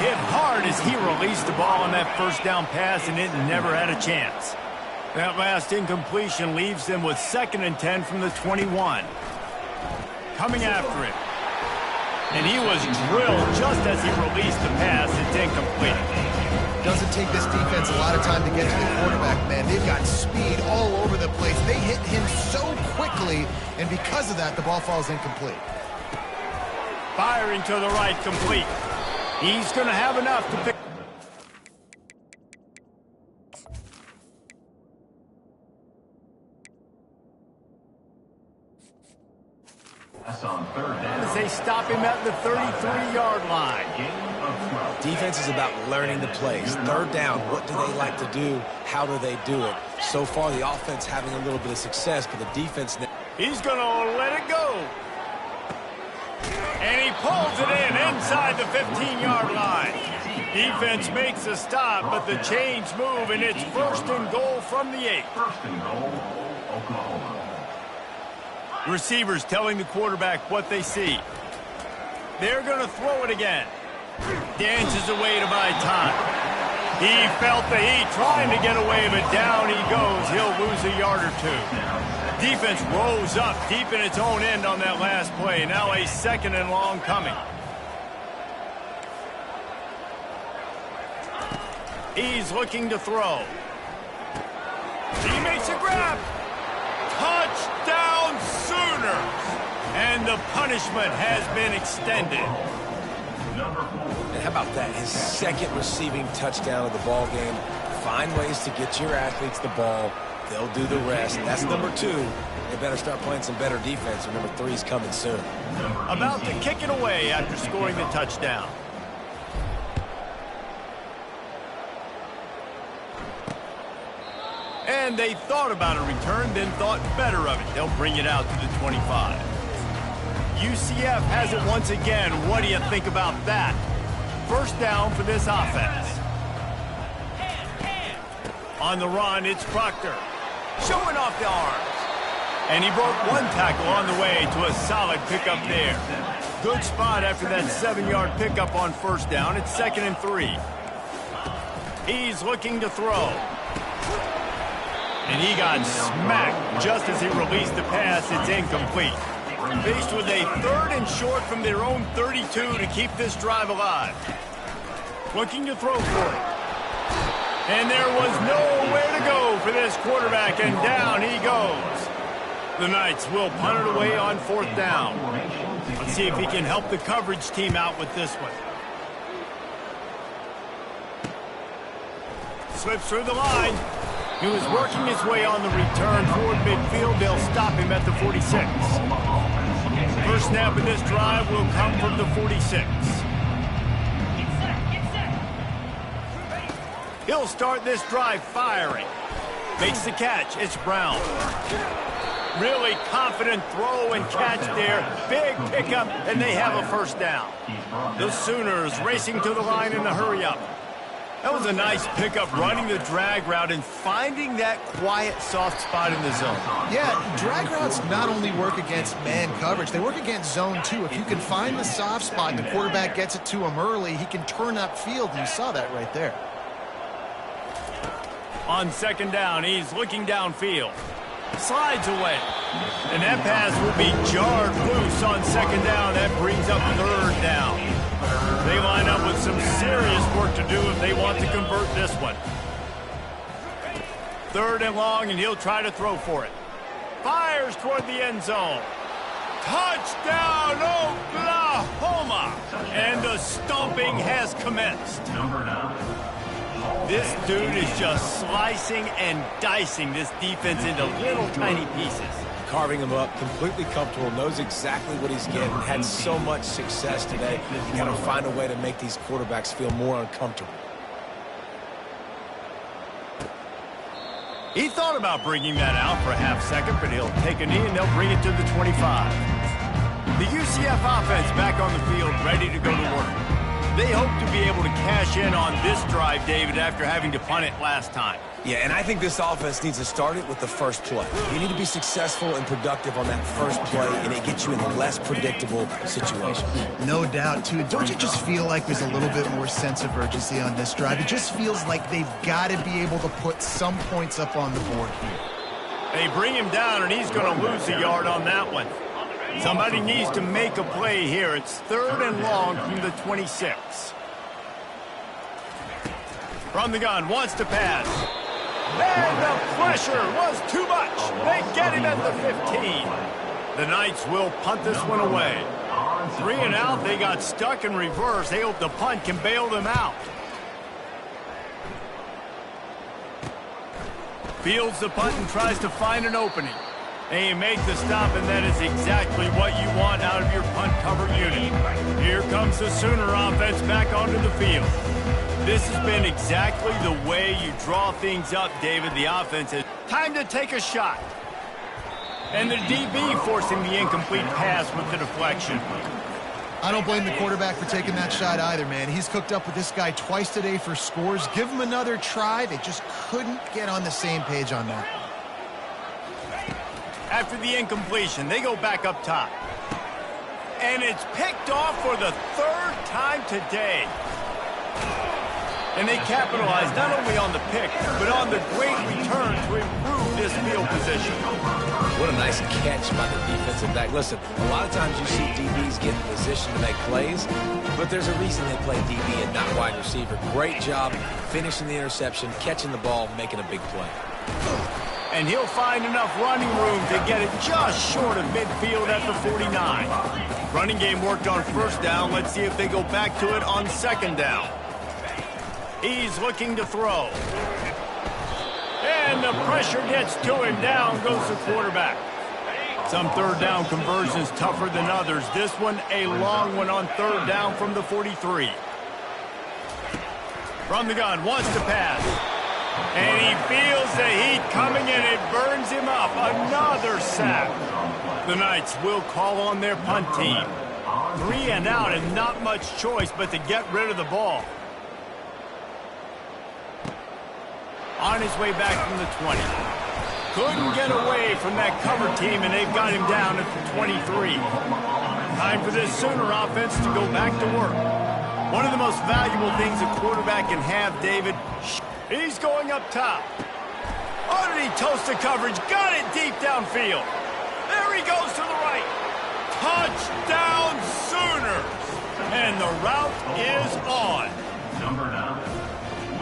Hit hard as he released the ball on that first down pass, and it never had a chance. That last incompletion leaves them with 2nd and 10 from the 21. Coming after it. And he was drilled just as he released the pass. It's incomplete. Doesn't take this defense a lot of time to get to the quarterback, man. They've got speed all over the place. They hit him so quickly, and because of that, the ball falls incomplete. Firing to the right, complete. He's going to have enough to pick. That's on third down. As they stop him at the 33-yard line. Defense is about learning the plays. Third down, what do they like to do? How do they do it? So far, the offense having a little bit of success, but the defense... He's going to let it go. And he pulls it in inside the 15-yard line. Defense makes a stop, but the chains move, and it's 1st and goal from the 8. 1st and goal, Oklahoma. Receivers telling the quarterback what they see. They're going to throw it again. Dances away to buy time. He felt the heat trying to get away, but down he goes. He'll lose a yard or 2. Defense rose up deep in its own end on that last play. Now a 2nd and long coming. He's looking to throw. He makes a grab. Touchdown Sooners! And the punishment has been extended. And how about that? His 2nd receiving touchdown of the ball game. Find ways to get your athletes the ball. They'll do the rest. That's number 2. They better start playing some better defense, and number 3 is coming soon. About to kick it away after scoring the touchdown. And they thought about a return, then thought better of it. They'll bring it out to the 25. UCF has it once again. What do you think about that? 1st down for this offense. On the run, it's Proctor. Showing off the arms. And he broke 1 tackle on the way to a solid pickup there. Good spot after that 7-yard pickup on 1st down. It's 2nd and 3. He's looking to throw. And he got smacked just as he released the pass. It's incomplete. Faced with a 3rd and short from their own 32 to keep this drive alive. Looking to throw for it. And there was nowhere to go for this quarterback, and down he goes. The Knights will punt it away on 4th down. Let's see if he can help the coverage team out with this one. Slips through the line. He was working his way on the return toward midfield. They'll stop him at the 46. First snap in this drive will come from the 46. He'll start this drive firing. Makes the catch. It's Brown. Really confident throw and catch there. Big pickup, and they have a 1st down. The Sooners racing to the line in the hurry-up. That was a nice pickup, running the drag route and finding that quiet, soft spot in the zone. Yeah, drag routes not only work against man coverage, they work against zone too. If you can find the soft spot and the quarterback gets it to him early, he can turn upfield, and you saw that right there. On 2nd down, he's looking downfield. Slides away. And that pass will be jarred loose on 2nd down. That brings up 3rd down. They line up with some serious work to do if they want to convert this one. 3rd and long, and he'll try to throw for it. Fires toward the end zone. Touchdown, Oklahoma! And the stomping has commenced. Number 9. This dude is just slicing and dicing this defense into little tiny pieces. Carving him up, completely comfortable, knows exactly what he's getting, had so much success today. You got to find a way to make these quarterbacks feel more uncomfortable. He thought about bringing that out for a half-second, but he'll take a knee and they'll bring it to the 25. The UCF offense back on the field, ready to go to work. They hope to be able to cash in on this drive, David, after having to punt it last time. Yeah, and I think this offense needs to start it with the first play. You need to be successful and productive on that first play, and it gets you in less predictable situations. No doubt, too. Don't you just feel like there's a little bit more sense of urgency on this drive? It just feels like they've got to be able to put some points up on the board here. They bring him down, and he's going to lose a yard on that one. Somebody needs to make a play here. It's 3rd and long from the 26. From the gun, wants to pass. And the pressure was too much. They get him at the 15. The Knights will punt this one away. 3 and out, they got stuck in reverse. They hope the punt can bail them out. Fields the punt and tries to find an opening. And you make the stop, and that is exactly what you want out of your punt cover unit. Here comes the Sooner offense back onto the field. This has been exactly the way you draw things up, David. The offense is time to take a shot. And the DB forcing the incomplete pass with the deflection. I don't blame the quarterback for taking that shot either, man. He's cooked up with this guy twice today for scores. Give him another try. They just couldn't get on the same page on that. After the incompletion, they go back up top. And it's picked off for the third time today. And they capitalize not only on the pick, but on the great return to improve this field position. What a nice catch by the defensive back. Listen, a lot of times you see DBs get in position to make plays, but there's a reason they play DB and not wide receiver. Great job finishing the interception, catching the ball, making a big play. And he'll find enough running room to get it just short of midfield at the 49. Running game worked on first down. Let's see if they go back to it on second down. He's looking to throw. And the pressure gets to him. Down goes the quarterback. Some third down conversions tougher than others. This one a long one on third down from the 43. From the gun, wants to pass. And he feels the heat coming and it burns him up. Another sack. The Knights will call on their punt team. 3 and out and not much choice but to get rid of the ball. On his way back from the 20. Couldn't get away from that cover team, and they've got him down at the 23. Time for this Sooner offense to go back to work. One of the most valuable things a quarterback can have, David. He's going up top. Underneath toast the coverage. Got it deep downfield. There he goes to the right. Touchdown Sooners. And the route is on. Number 9.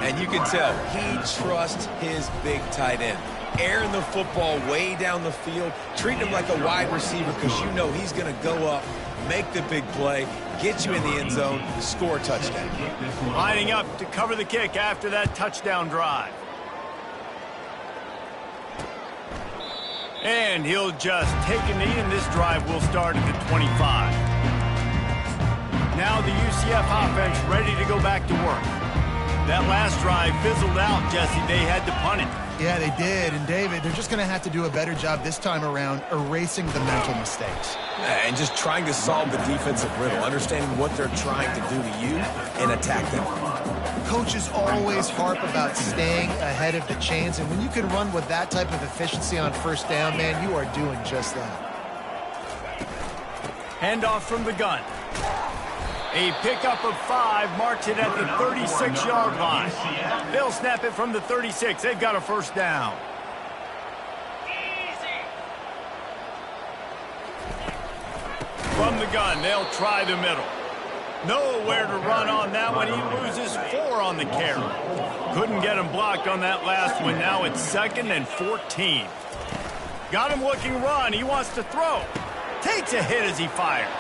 And you can tell he trusts his big tight end. Airing the football way down the field, treating him like a wide receiver because you know he's going to go up, make the big play, get you in the end zone, score a touchdown. Lining up to cover the kick after that touchdown drive. And he'll just take a knee, and this drive will start at the 25. Now the UCF offense ready to go back to work. That last drive fizzled out, Jesse. They had to punt it. Yeah, they did. And, David, they're just going to have to do a better job this time around erasing the mental mistakes. And just trying to solve the defensive riddle, understanding what they're trying to do to you and attack them. Coaches always harp about staying ahead of the chains, and when you can run with that type of efficiency on first down, man, you are doing just that. Handoff from the gun. A pickup of 5 marks it at the 36-yard line. They'll snap it from the 36. They've got a first down. From the gun, they'll try the middle. Nowhere to run on that one. He loses 4 on the carry. Couldn't get him blocked on that last one. Now it's 2nd and 14. Got him looking run. He wants to throw. Takes a hit as he fires.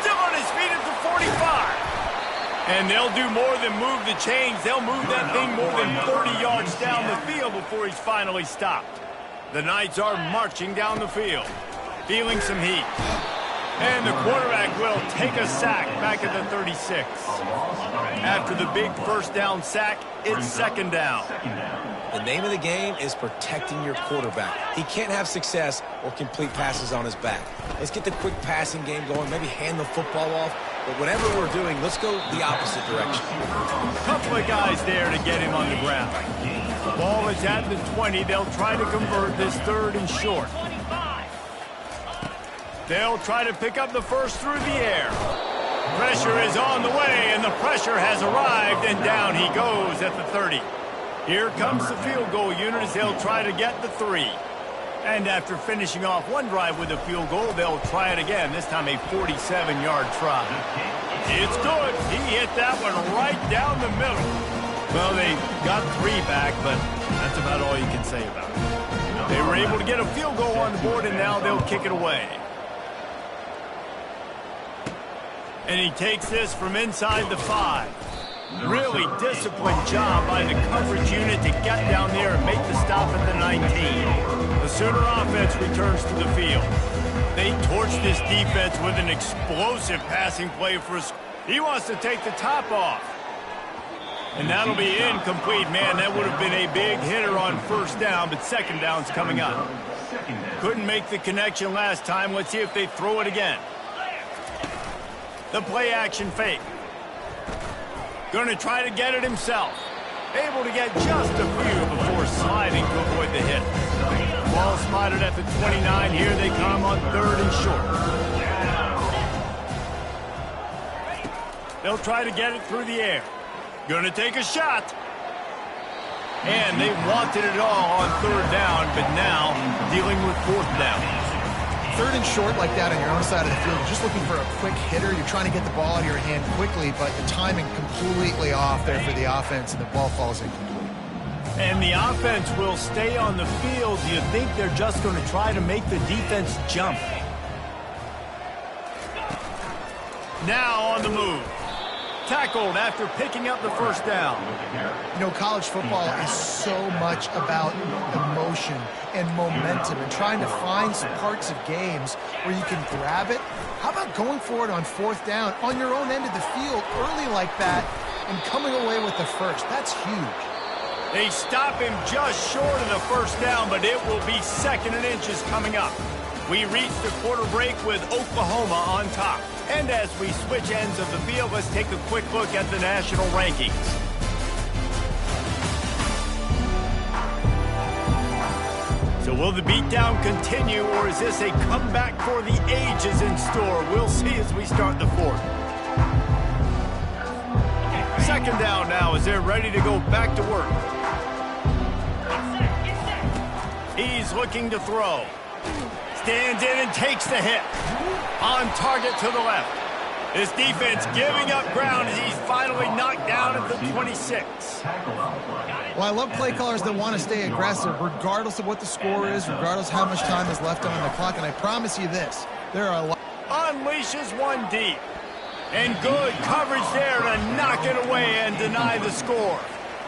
Still on his feet at the 45. And they'll do more than move the chains. They'll move that thing more than 30 yards down the field before he's finally stopped. The Knights are marching down the field, feeling some heat. And the quarterback will take a sack back at the 36. After the big first down sack, it's second down. The name of the game is protecting your quarterback. He can't have success or complete passes on his back. Let's get the quick passing game going, maybe hand the football off. But whatever we're doing, let's go the opposite direction. A couple of guys there to get him on the ground. Ball is at the 20. They'll try to convert this 3rd and short. They'll try to pick up the first through the air. Pressure is on the way, and the pressure has arrived, and down he goes at the 30. Here comes the field goal unit as they'll try to get the 3. And after finishing off one drive with a field goal, they'll try it again, this time a 47-yard try. It's good. He hit that one right down the middle. Well, they got 3 back, but that's about all you can say about it. They were able to get a field goal on the board, and now they'll kick it away. And he takes this from inside the 5. Really disciplined job by the coverage unit to get down there and make the stop at the 19. The Sooner offense returns to the field. They torch this defense with an explosive passing play for us. He wants to take the top off. And that'll be incomplete. Man, that would have been a big hitter on first down, but second down's coming up. Couldn't make the connection last time. Let's see if they throw it again. The play action fake. Going to try to get it himself. Able to get just a few before sliding to avoid the hit. Ball spotted at the 29. Here they come on 3rd and short. They'll try to get it through the air. Going to take a shot. And they wanted it all on 3rd down, but now dealing with 4th down. 3rd and short like that on your own side of the field, you're just looking for a quick hitter. You're trying to get the ball out of your hand quickly, but the timing completely off there for the offense, and the ball falls incomplete. And the offense will stay on the field. Do you think they're just going to try to make the defense jump? Now on the move. Tackled after picking up the 1st down. You know, college football is so much about emotion and momentum and trying to find some parts of games where you can grab it. How about going for it on 4th down on your own end of the field early like that and coming away with the 1st? That's huge. They stop him just short of the 1st down, but it will be 2nd and inches coming up. We reach the quarter break with Oklahoma on top. And as we switch ends of the field, let's take a quick look at the national rankings. So will the beatdown continue, or is this a comeback for the ages in store? We'll see as we start the 4th. 2nd down now as they're ready to go back to work. He's looking to throw. Stands in and takes the hit. On target to the left. This defense giving up ground as he's finally knocked down at the 26. Well, I love play callers that want to stay aggressive regardless of what the score is, regardless of how much time is left on the clock. And I promise you this, there are a lot. Unleashes one deep. And good coverage there to knock it away and deny the score.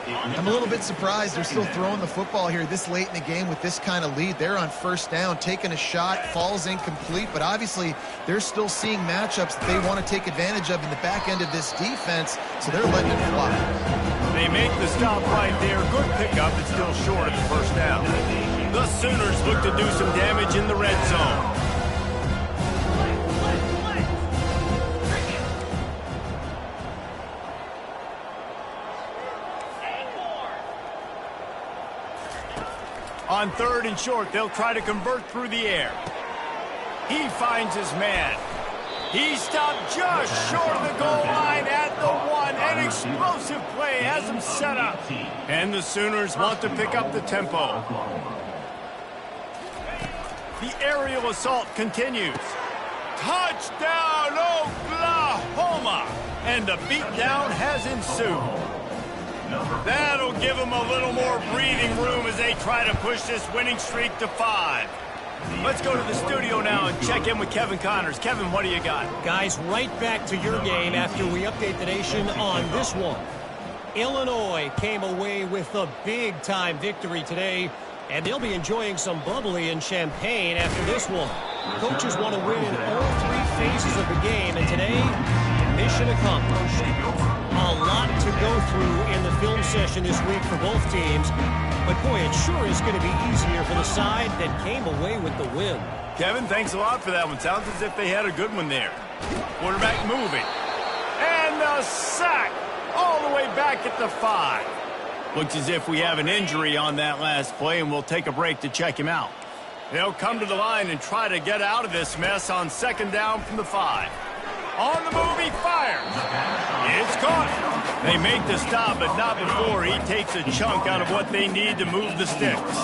I'm a little bit surprised they're still throwing the football here this late in the game with this kind of lead. They're on 1st down, taking a shot, falls incomplete, but obviously they're still seeing matchups that they want to take advantage of in the back end of this defense, so they're letting it fly. They make the stop right there. Good pickup, but still short of the 1st down. The Sooners look to do some damage in the red zone. On 3rd and short, they'll try to convert through the air. He finds his man. He stopped just short of the goal line at the 1. An explosive play has him set up. And the Sooners want to pick up the tempo. The aerial assault continues. Touchdown, Oklahoma! And the beatdown has ensued. That'll give them a little more breathing room as they try to push this winning streak to 5. Let's go to the studio now and check in with Kevin Connors. Kevin, what do you got? Guys, right back to your game after we update the nation on this one. Illinois came away with a big-time victory today, and they'll be enjoying some bubbly and champagne after this one. Coaches want to win in all 3 phases of the game, and today, mission accomplished. A lot to go through in the film session this week for both teams, but boy, it sure is going to be easier for the side that came away with the win. Kevin, thanks a lot for that one. Sounds as if they had a good one there. Quarterback moving. And the sack all the way back at the 5. Looks as if we have an injury on that last play, and we'll take a break to check him out. They'll come to the line and try to get out of this mess on 2nd down from the 5. On the move, he fires. It's caught. They make the stop, but not before he takes a chunk out of what they need to move the sticks.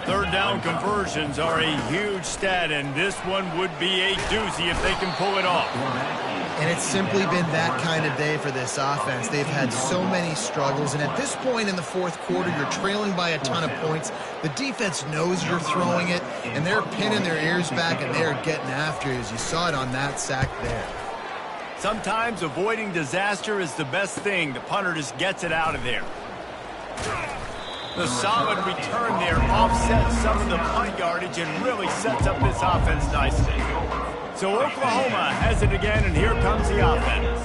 3rd down conversions are a huge stat, and this one would be a doozy if they can pull it off. And it's simply been that kind of day for this offense. They've had so many struggles, and at this point in the 4th quarter, you're trailing by a ton of points. The defense knows you're throwing it, and they're pinning their ears back, and they're getting after you, as you saw it on that sack there. Sometimes avoiding disaster is the best thing. The punter just gets it out of there. The solid return there offsets some of the punt yardage and really sets up this offense nicely. So Oklahoma has it again, and here comes the offense.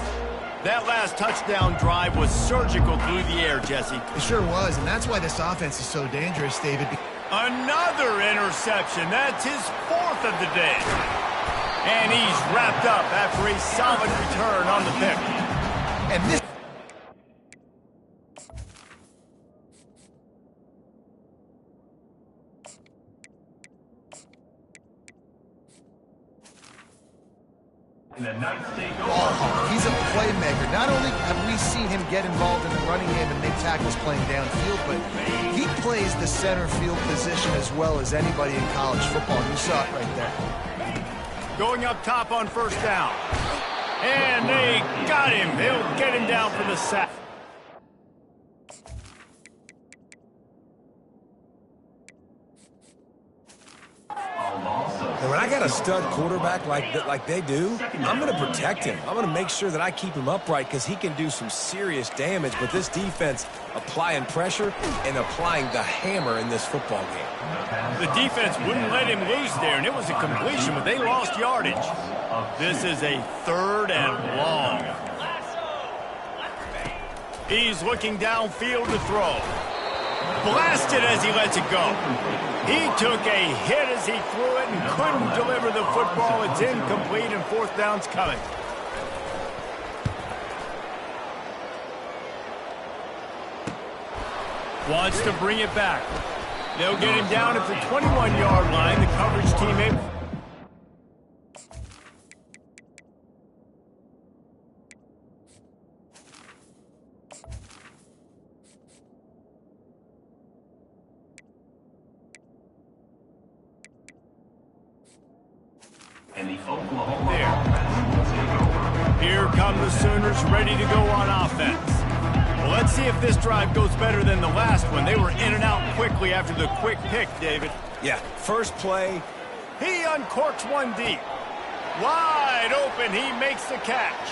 That last touchdown drive was surgical through the air, Jesse. It sure was, and that's why this offense is so dangerous, David. Another interception. That's his 4th of the day. And he's wrapped up after a solid return on the pick. And this... Oh, he's a playmaker. Not only have we seen him get involved in the running game and make tackles playing downfield, but he plays the center field position as well as anybody in college football. You saw it right there. Going up top on first down. And they got him. They'll get him down for the sack. And when I got a stud quarterback like they do, I'm going to protect him. I'm going to make sure that I keep him upright because he can do some serious damage. But this defense applying pressure and applying the hammer in this football game. The defense wouldn't let him loose there, and it was a completion, but they lost yardage. This is a 3rd and long. He's looking downfield to throw. Blasted as he lets it go. He took a hit as he threw it and couldn't deliver the football. It's incomplete and 4th down's coming. Wants to bring it back. They'll get him down at the 21-yard line. The coverage team able. And the Oklahoma offense will take over. Here come the Sooners ready to go on offense. Well, let's see if this drive goes better than the last one. They were in and out quickly after the quick pick, David. Yeah, first play. He uncorks one deep. Wide open, he makes the catch.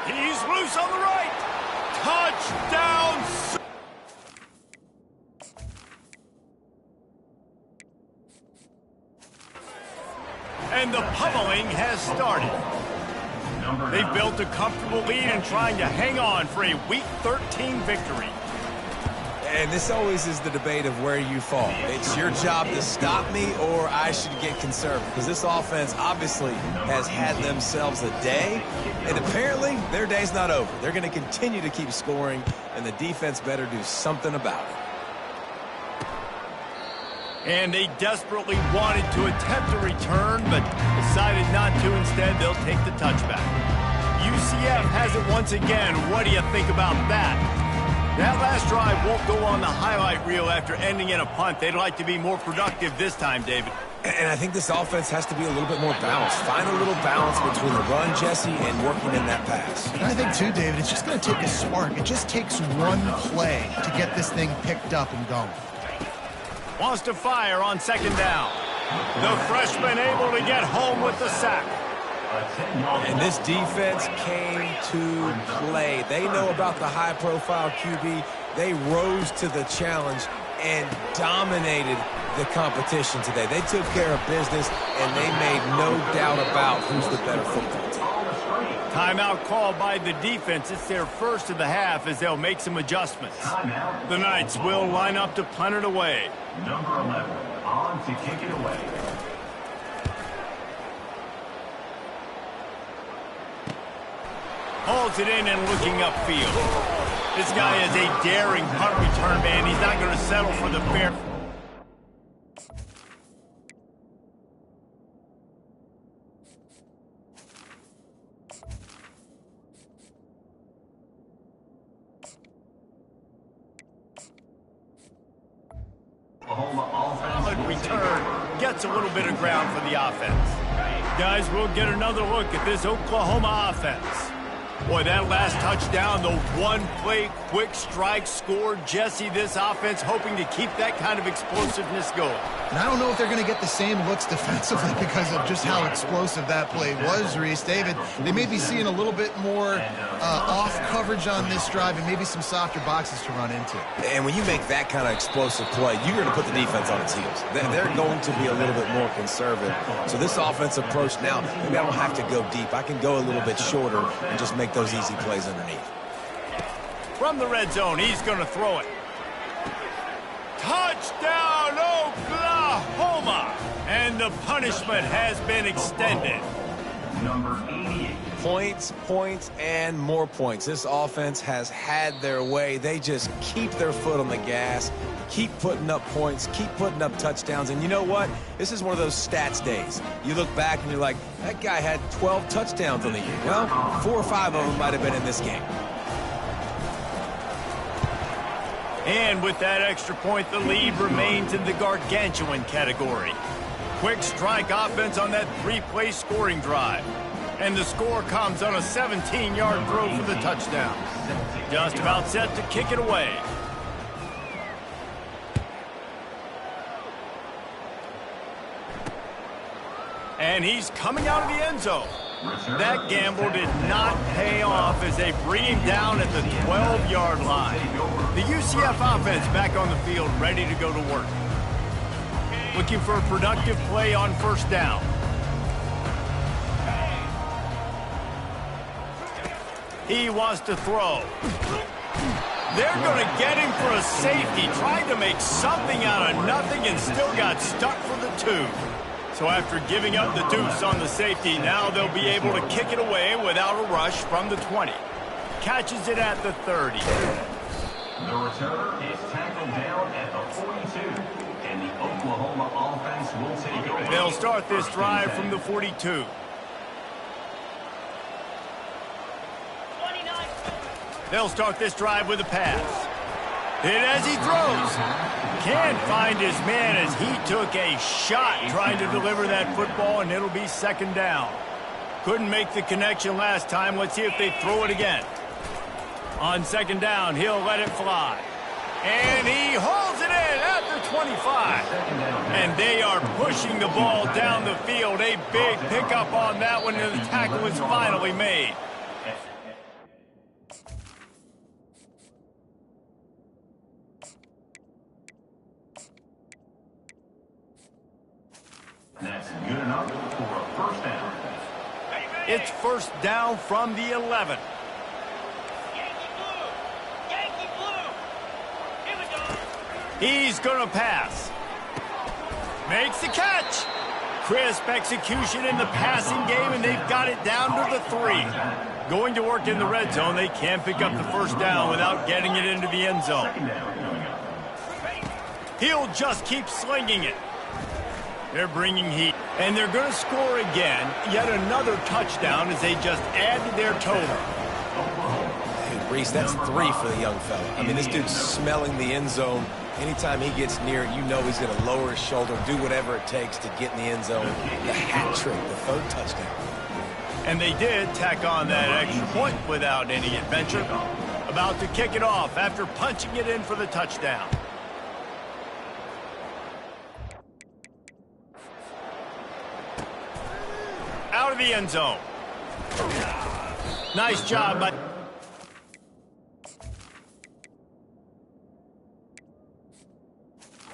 He's loose on the right. Touchdown! And the pummeling has started. They've built a comfortable lead and trying to hang on for a Week 13 victory. And this always is the debate of where you fall. It's your job to stop me or I should get conservative. Because this offense obviously has had themselves a day. And apparently their day's not over. They're going to continue to keep scoring. And the defense better do something about it. And they desperately wanted to attempt a return, but decided not to. Instead, they'll take the touchback. UCF has it once again. What do you think about that? That last drive won't go on the highlight reel after ending in a punt. They'd like to be more productive this time, David. And I think this offense has to be a little bit more balanced. Find a little balance between the run, Jesse, and working in that pass. And I think, too, David, it's just going to take a spark. It just takes one play to get this thing picked up and going. Wants to fire on 2nd down. The freshman able to get home with the sack. And this defense came to play. They know about the high-profile QB. They rose to the challenge and dominated the competition today. They took care of business, and they made no doubt about who's the better football team. Timeout called by the defense. It's their first of the half as they'll make some adjustments. The Knights will line up to punt it away. Number 11 on to kick it away. Hauls it in and looking upfield. This guy is a daring punt return man. He's not going to settle for the fair. Solid return. Gets a little bit of ground for the offense. Guys, we'll get another look at this Oklahoma offense. Boy, that last touchdown, the one-play quick strike scored. Jesse, this offense hoping to keep that kind of explosiveness going. And I don't know if they're going to get the same looks defensively because of just how explosive that play was, Reese. David, they may be seeing a little bit more off coverage on this drive and maybe some softer boxes to run into. And when you make that kind of explosive play, you're going to put the defense on its heels. They're going to be a little bit more conservative. So this offensive approach now, maybe I don't have to go deep. I can go a little bit shorter and just make those easy plays underneath. From the red zone, he's going to throw it. Touchdown, Oklahoma! And the punishment has been extended. number 88. Points, points, and more points. This offense has had their way. They just keep their foot on the gas, keep putting up points, keep putting up touchdowns. And you know what? This is one of those stats days. You look back and you're like, that guy had 12 touchdowns on the year. Well, 4 or 5 of them might have been in this game. And with that extra point, the lead remains in the gargantuan category. Quick strike offense on that 3-play scoring drive. And the score comes on a 17-yard throw for the touchdown. Just about set to kick it away. And he's coming out of the end zone. That gamble did not pay off as they bring him down at the 12-yard line. The UCF offense back on the field, ready to go to work. Looking for a productive play on first down. He wants to throw. They're going to get him for a safety, trying to make something out of nothing and still got stuck for the 2. So after giving up the deuce on the safety, now they'll be able to kick it away without a rush from the 20. Catches it at the 30. The returner is tackled down at the 42. And the Oklahoma offense will take over. They'll start this drive from the 42. They'll start this drive with a pass. Hit as he throws. Can't find his man as he took a shot trying to deliver that football, and it'll be second down. Couldn't make the connection last time. Let's see if they throw it again. On second down, he'll let it fly. And he hauls it in at the 25. And they are pushing the ball down the field. A big pickup on that one, and the tackle is finally made. That's good enough for a first down. It's first down from the 11. He's going to pass. Makes the catch. Crisp execution in the passing game, and they've got it down to the 3. Going to work in the red zone. They can't pick up the first down without getting it into the end zone. He'll just keep slinging it. They're bringing heat, and they're going to score again. Yet another touchdown as they just add to their total. Hey, Reese, that's 3 for the young fella. I mean, this dude's smelling the end zone. Anytime he gets near it, you know he's going to lower his shoulder, do whatever it takes to get in the end zone. The hat trick, the 3rd touchdown. And they did tack on that extra point without any adventure. About to kick it off after punching it in for the touchdown. Out of the end zone. Nice job by...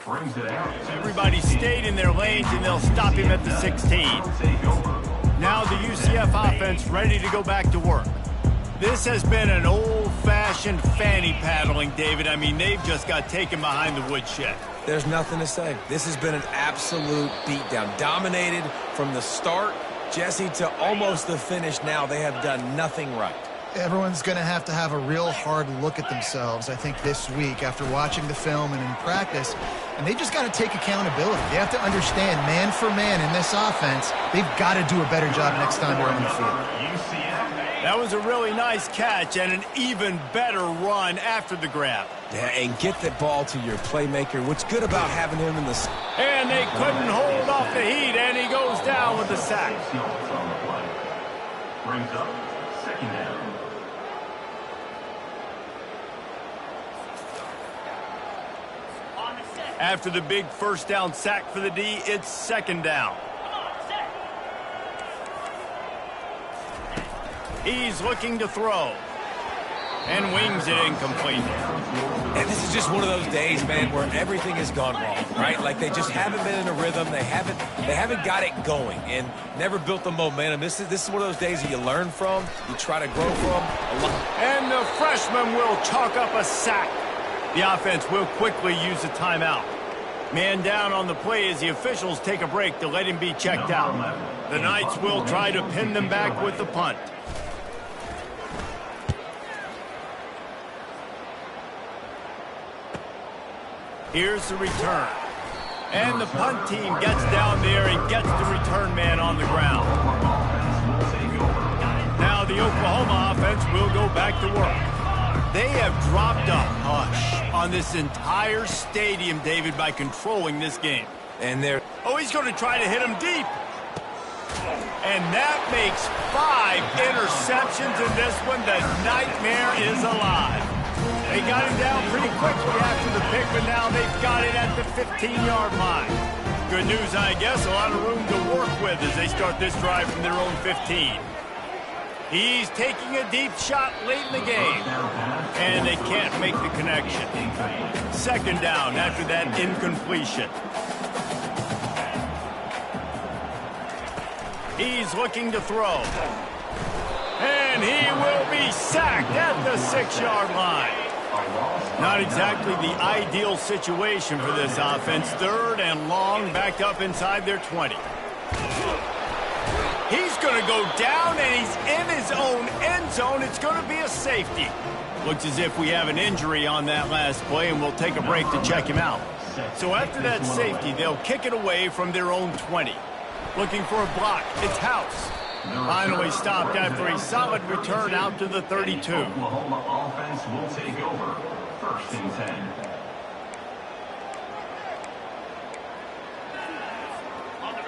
Brings it out. Everybody stayed in their lanes, and they'll stop him at the 16. Now the UCF offense ready to go back to work. This has been an old-fashioned fanny paddling, David. I mean, they've just got taken behind the woodshed. There's nothing to say. This has been an absolute beatdown. Dominated from the start, Jesse, to almost the finish now. They have done nothing right. Everyone's going to have a real hard look at themselves, I think, this week after watching the film and in practice. And they just got to take accountability. They have to understand, man for man in this offense, they've got to do a better job next time they're on the field. That was a really nice catch and an even better run after the grab. Yeah, and get the ball to your playmaker. What's good about having him in the... And they couldn't hold off the heat, and he goes down with the sack. Brings up second down. After the big first down sack for the D, it's second down. He's looking to throw. And wings it incomplete. And this is just one of those days, man, where everything has gone wrong, right? Like they just haven't been in a rhythm. They haven't got it going and never built the momentum. This is one of those days that you learn from, you try to grow from. And the freshman will chalk up a sack. The offense will quickly use a timeout. Man down on the play as the officials take a break to let him be checked out. The Knights will try to pin them back with the punt. Here's the return. And the punt team gets down there and gets the return man on the ground. Now the Oklahoma offense will go back to work. They have dropped a hush on this entire stadium, David, by controlling this game. And they're... Oh, he's going to try to hit him deep. And that makes 5 interceptions in this one. The nightmare is alive. They got him down pretty quickly after the pick, but now they've got it at the 15-yard line. Good news, I guess, a lot of room to work with as they start this drive from their own 15. He's taking a deep shot late in the game, and they can't make the connection. Second down after that incompletion. He's looking to throw. And he will be sacked at the 6-yard line. Not exactly the ideal situation for this offense. 3rd and long, backed up inside their 20. He's going to go down, and he's in his own end zone. It's going to be a safety. Looks as if we have an injury on that last play, and we'll take a break to check him out. So after that safety, they'll kick it away from their own 20. Looking for a block. It's House. Finally stopped after a solid return out to the 32. Oklahoma offense will take over. 1st and 10.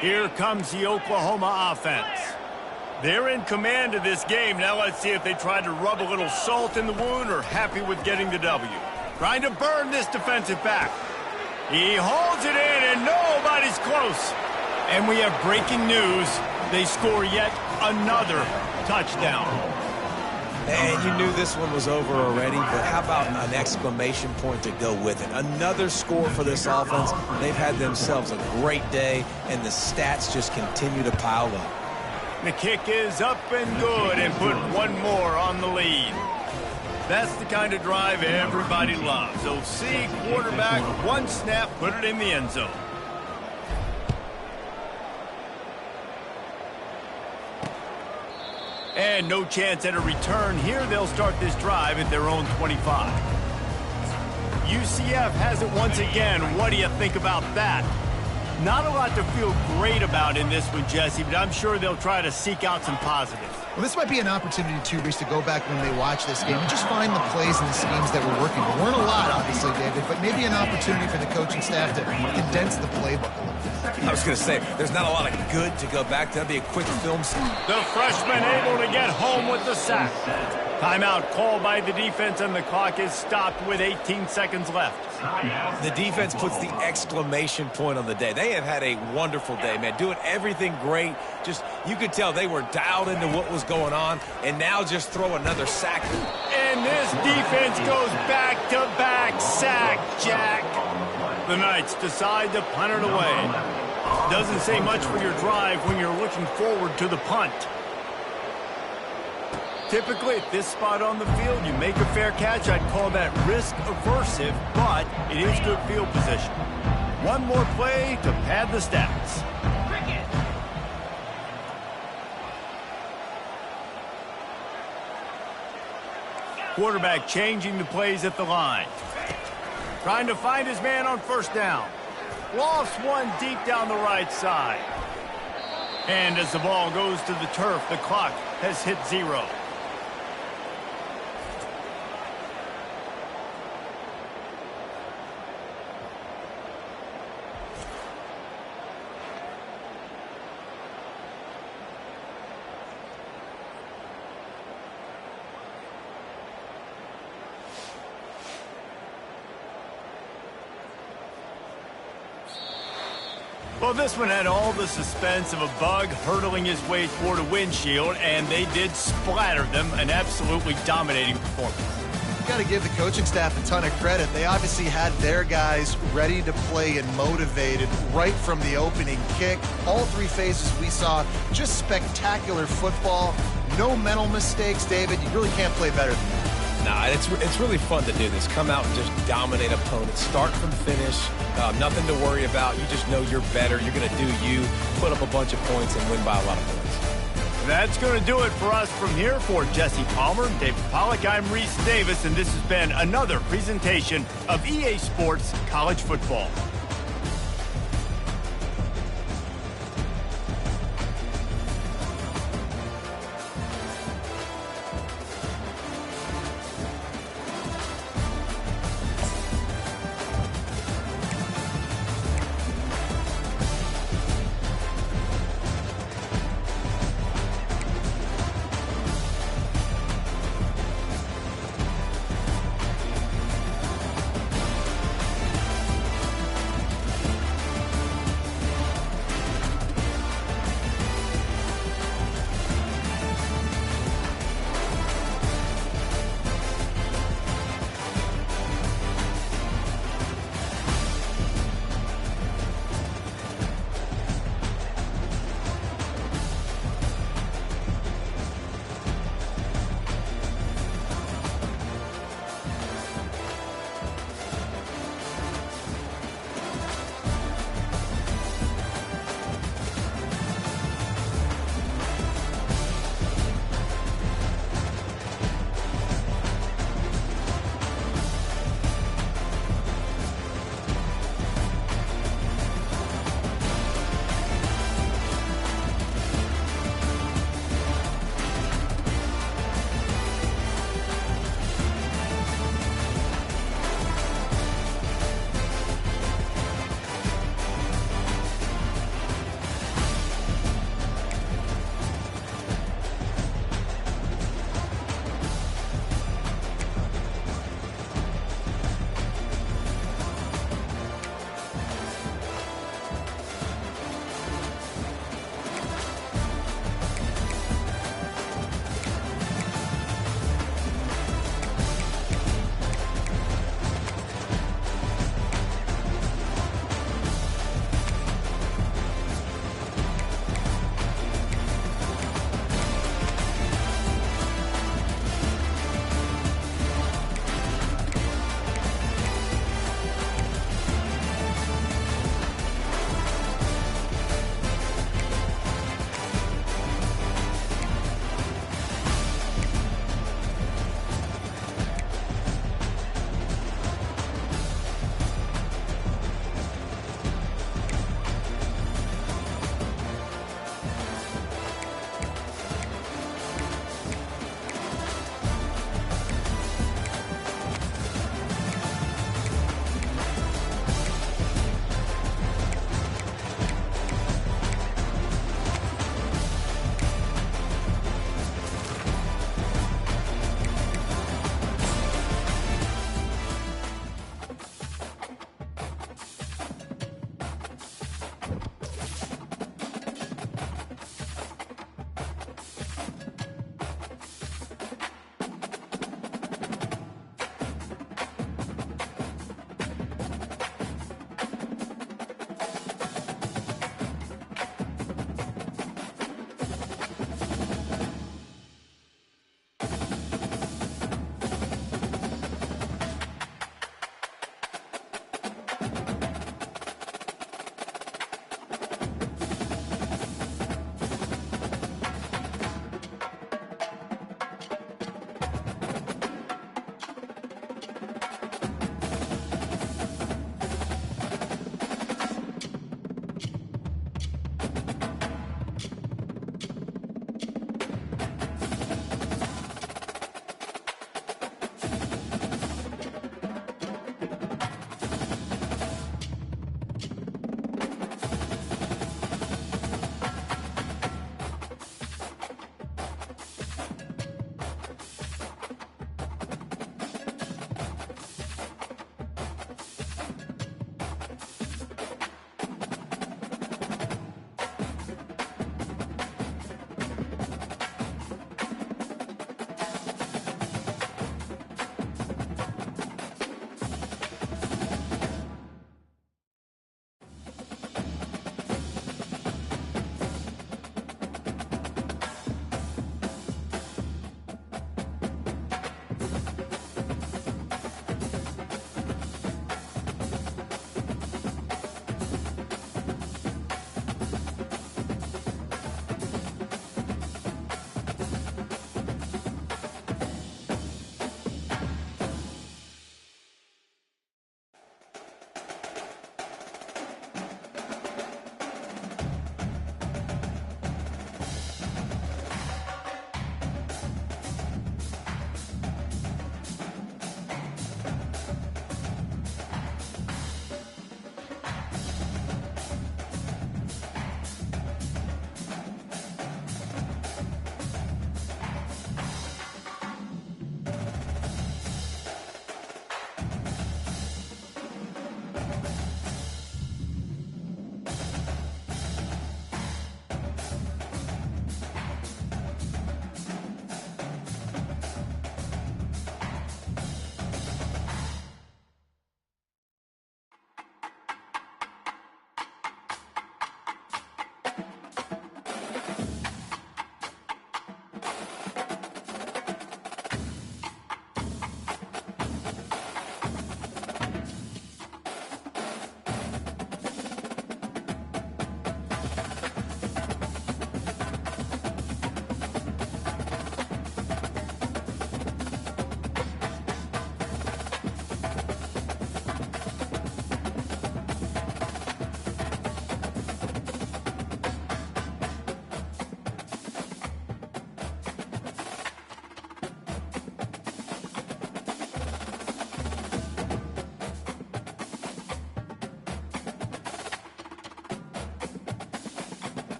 Here comes the Oklahoma offense. They're in command of this game. Now let's see if they try to rub a little salt in the wound or happy with getting the W. Trying to burn this defensive back. He holds it in, and nobody's close. And we have breaking news. They score yet another touchdown. And you knew this one was over already, but how about an exclamation point to go with it? Another score for this offense. They've had themselves a great day, and the stats just continue to pile up. The kick is up and good, and put one more on the lead. That's the kind of drive everybody loves. So see quarterback, one snap, put it in the end zone. And no chance at a return here. They'll start this drive at their own 25. UCF has it once again. What do you think about that? Not a lot to feel great about in this one, Jesse, but I'm sure they'll try to seek out some positives. Well, this might be an opportunity, too, Reese, to go back when they watch this game and just find the plays and the schemes that were working. There weren't a lot, obviously, David, but maybe an opportunity for the coaching staff to condense the playbook a little bit. I was going to say, there's not a lot of good to go back to. That'd be a quick film. The freshman able to get home with the sack. Timeout called by the defense, and the clock is stopped with 18 seconds left. The defense puts the exclamation point on the day. They have had a wonderful day, man. Doing everything great. Just, you could tell they were dialed into what was going on, and now just throw another sack. And this defense goes back-to-back sack, Jack. The Knights decide to punt it away. Doesn't say much for your drive when you're looking forward to the punt. Typically, at this spot on the field, you make a fair catch. I'd call that risk-aversive, but it is good field position. One more play to pad the stats. Quarterback changing the plays at the line. Trying to find his man on 1st down. Lost one deep down the right side. And as the ball goes to the turf, the clock has hit 0. Well, this one had all the suspense of a bug hurtling his way toward a windshield, and they did splatter them. An absolutely dominating performance. You got to give the coaching staff a ton of credit. They obviously had their guys ready to play and motivated right from the opening kick. All 3 phases we saw, just spectacular football. No mental mistakes, David. You really can't play better than that. Nah, it's really fun to do this. Come out and just dominate opponents. Start from finish. Nothing to worry about. You just know you're better. You're going to do you, put up a bunch of points, and win by a lot of points. That's going to do it for us from here. For Jesse Palmer, David Pollack, I'm Reese Davis, and this has been another presentation of EA Sports College Football.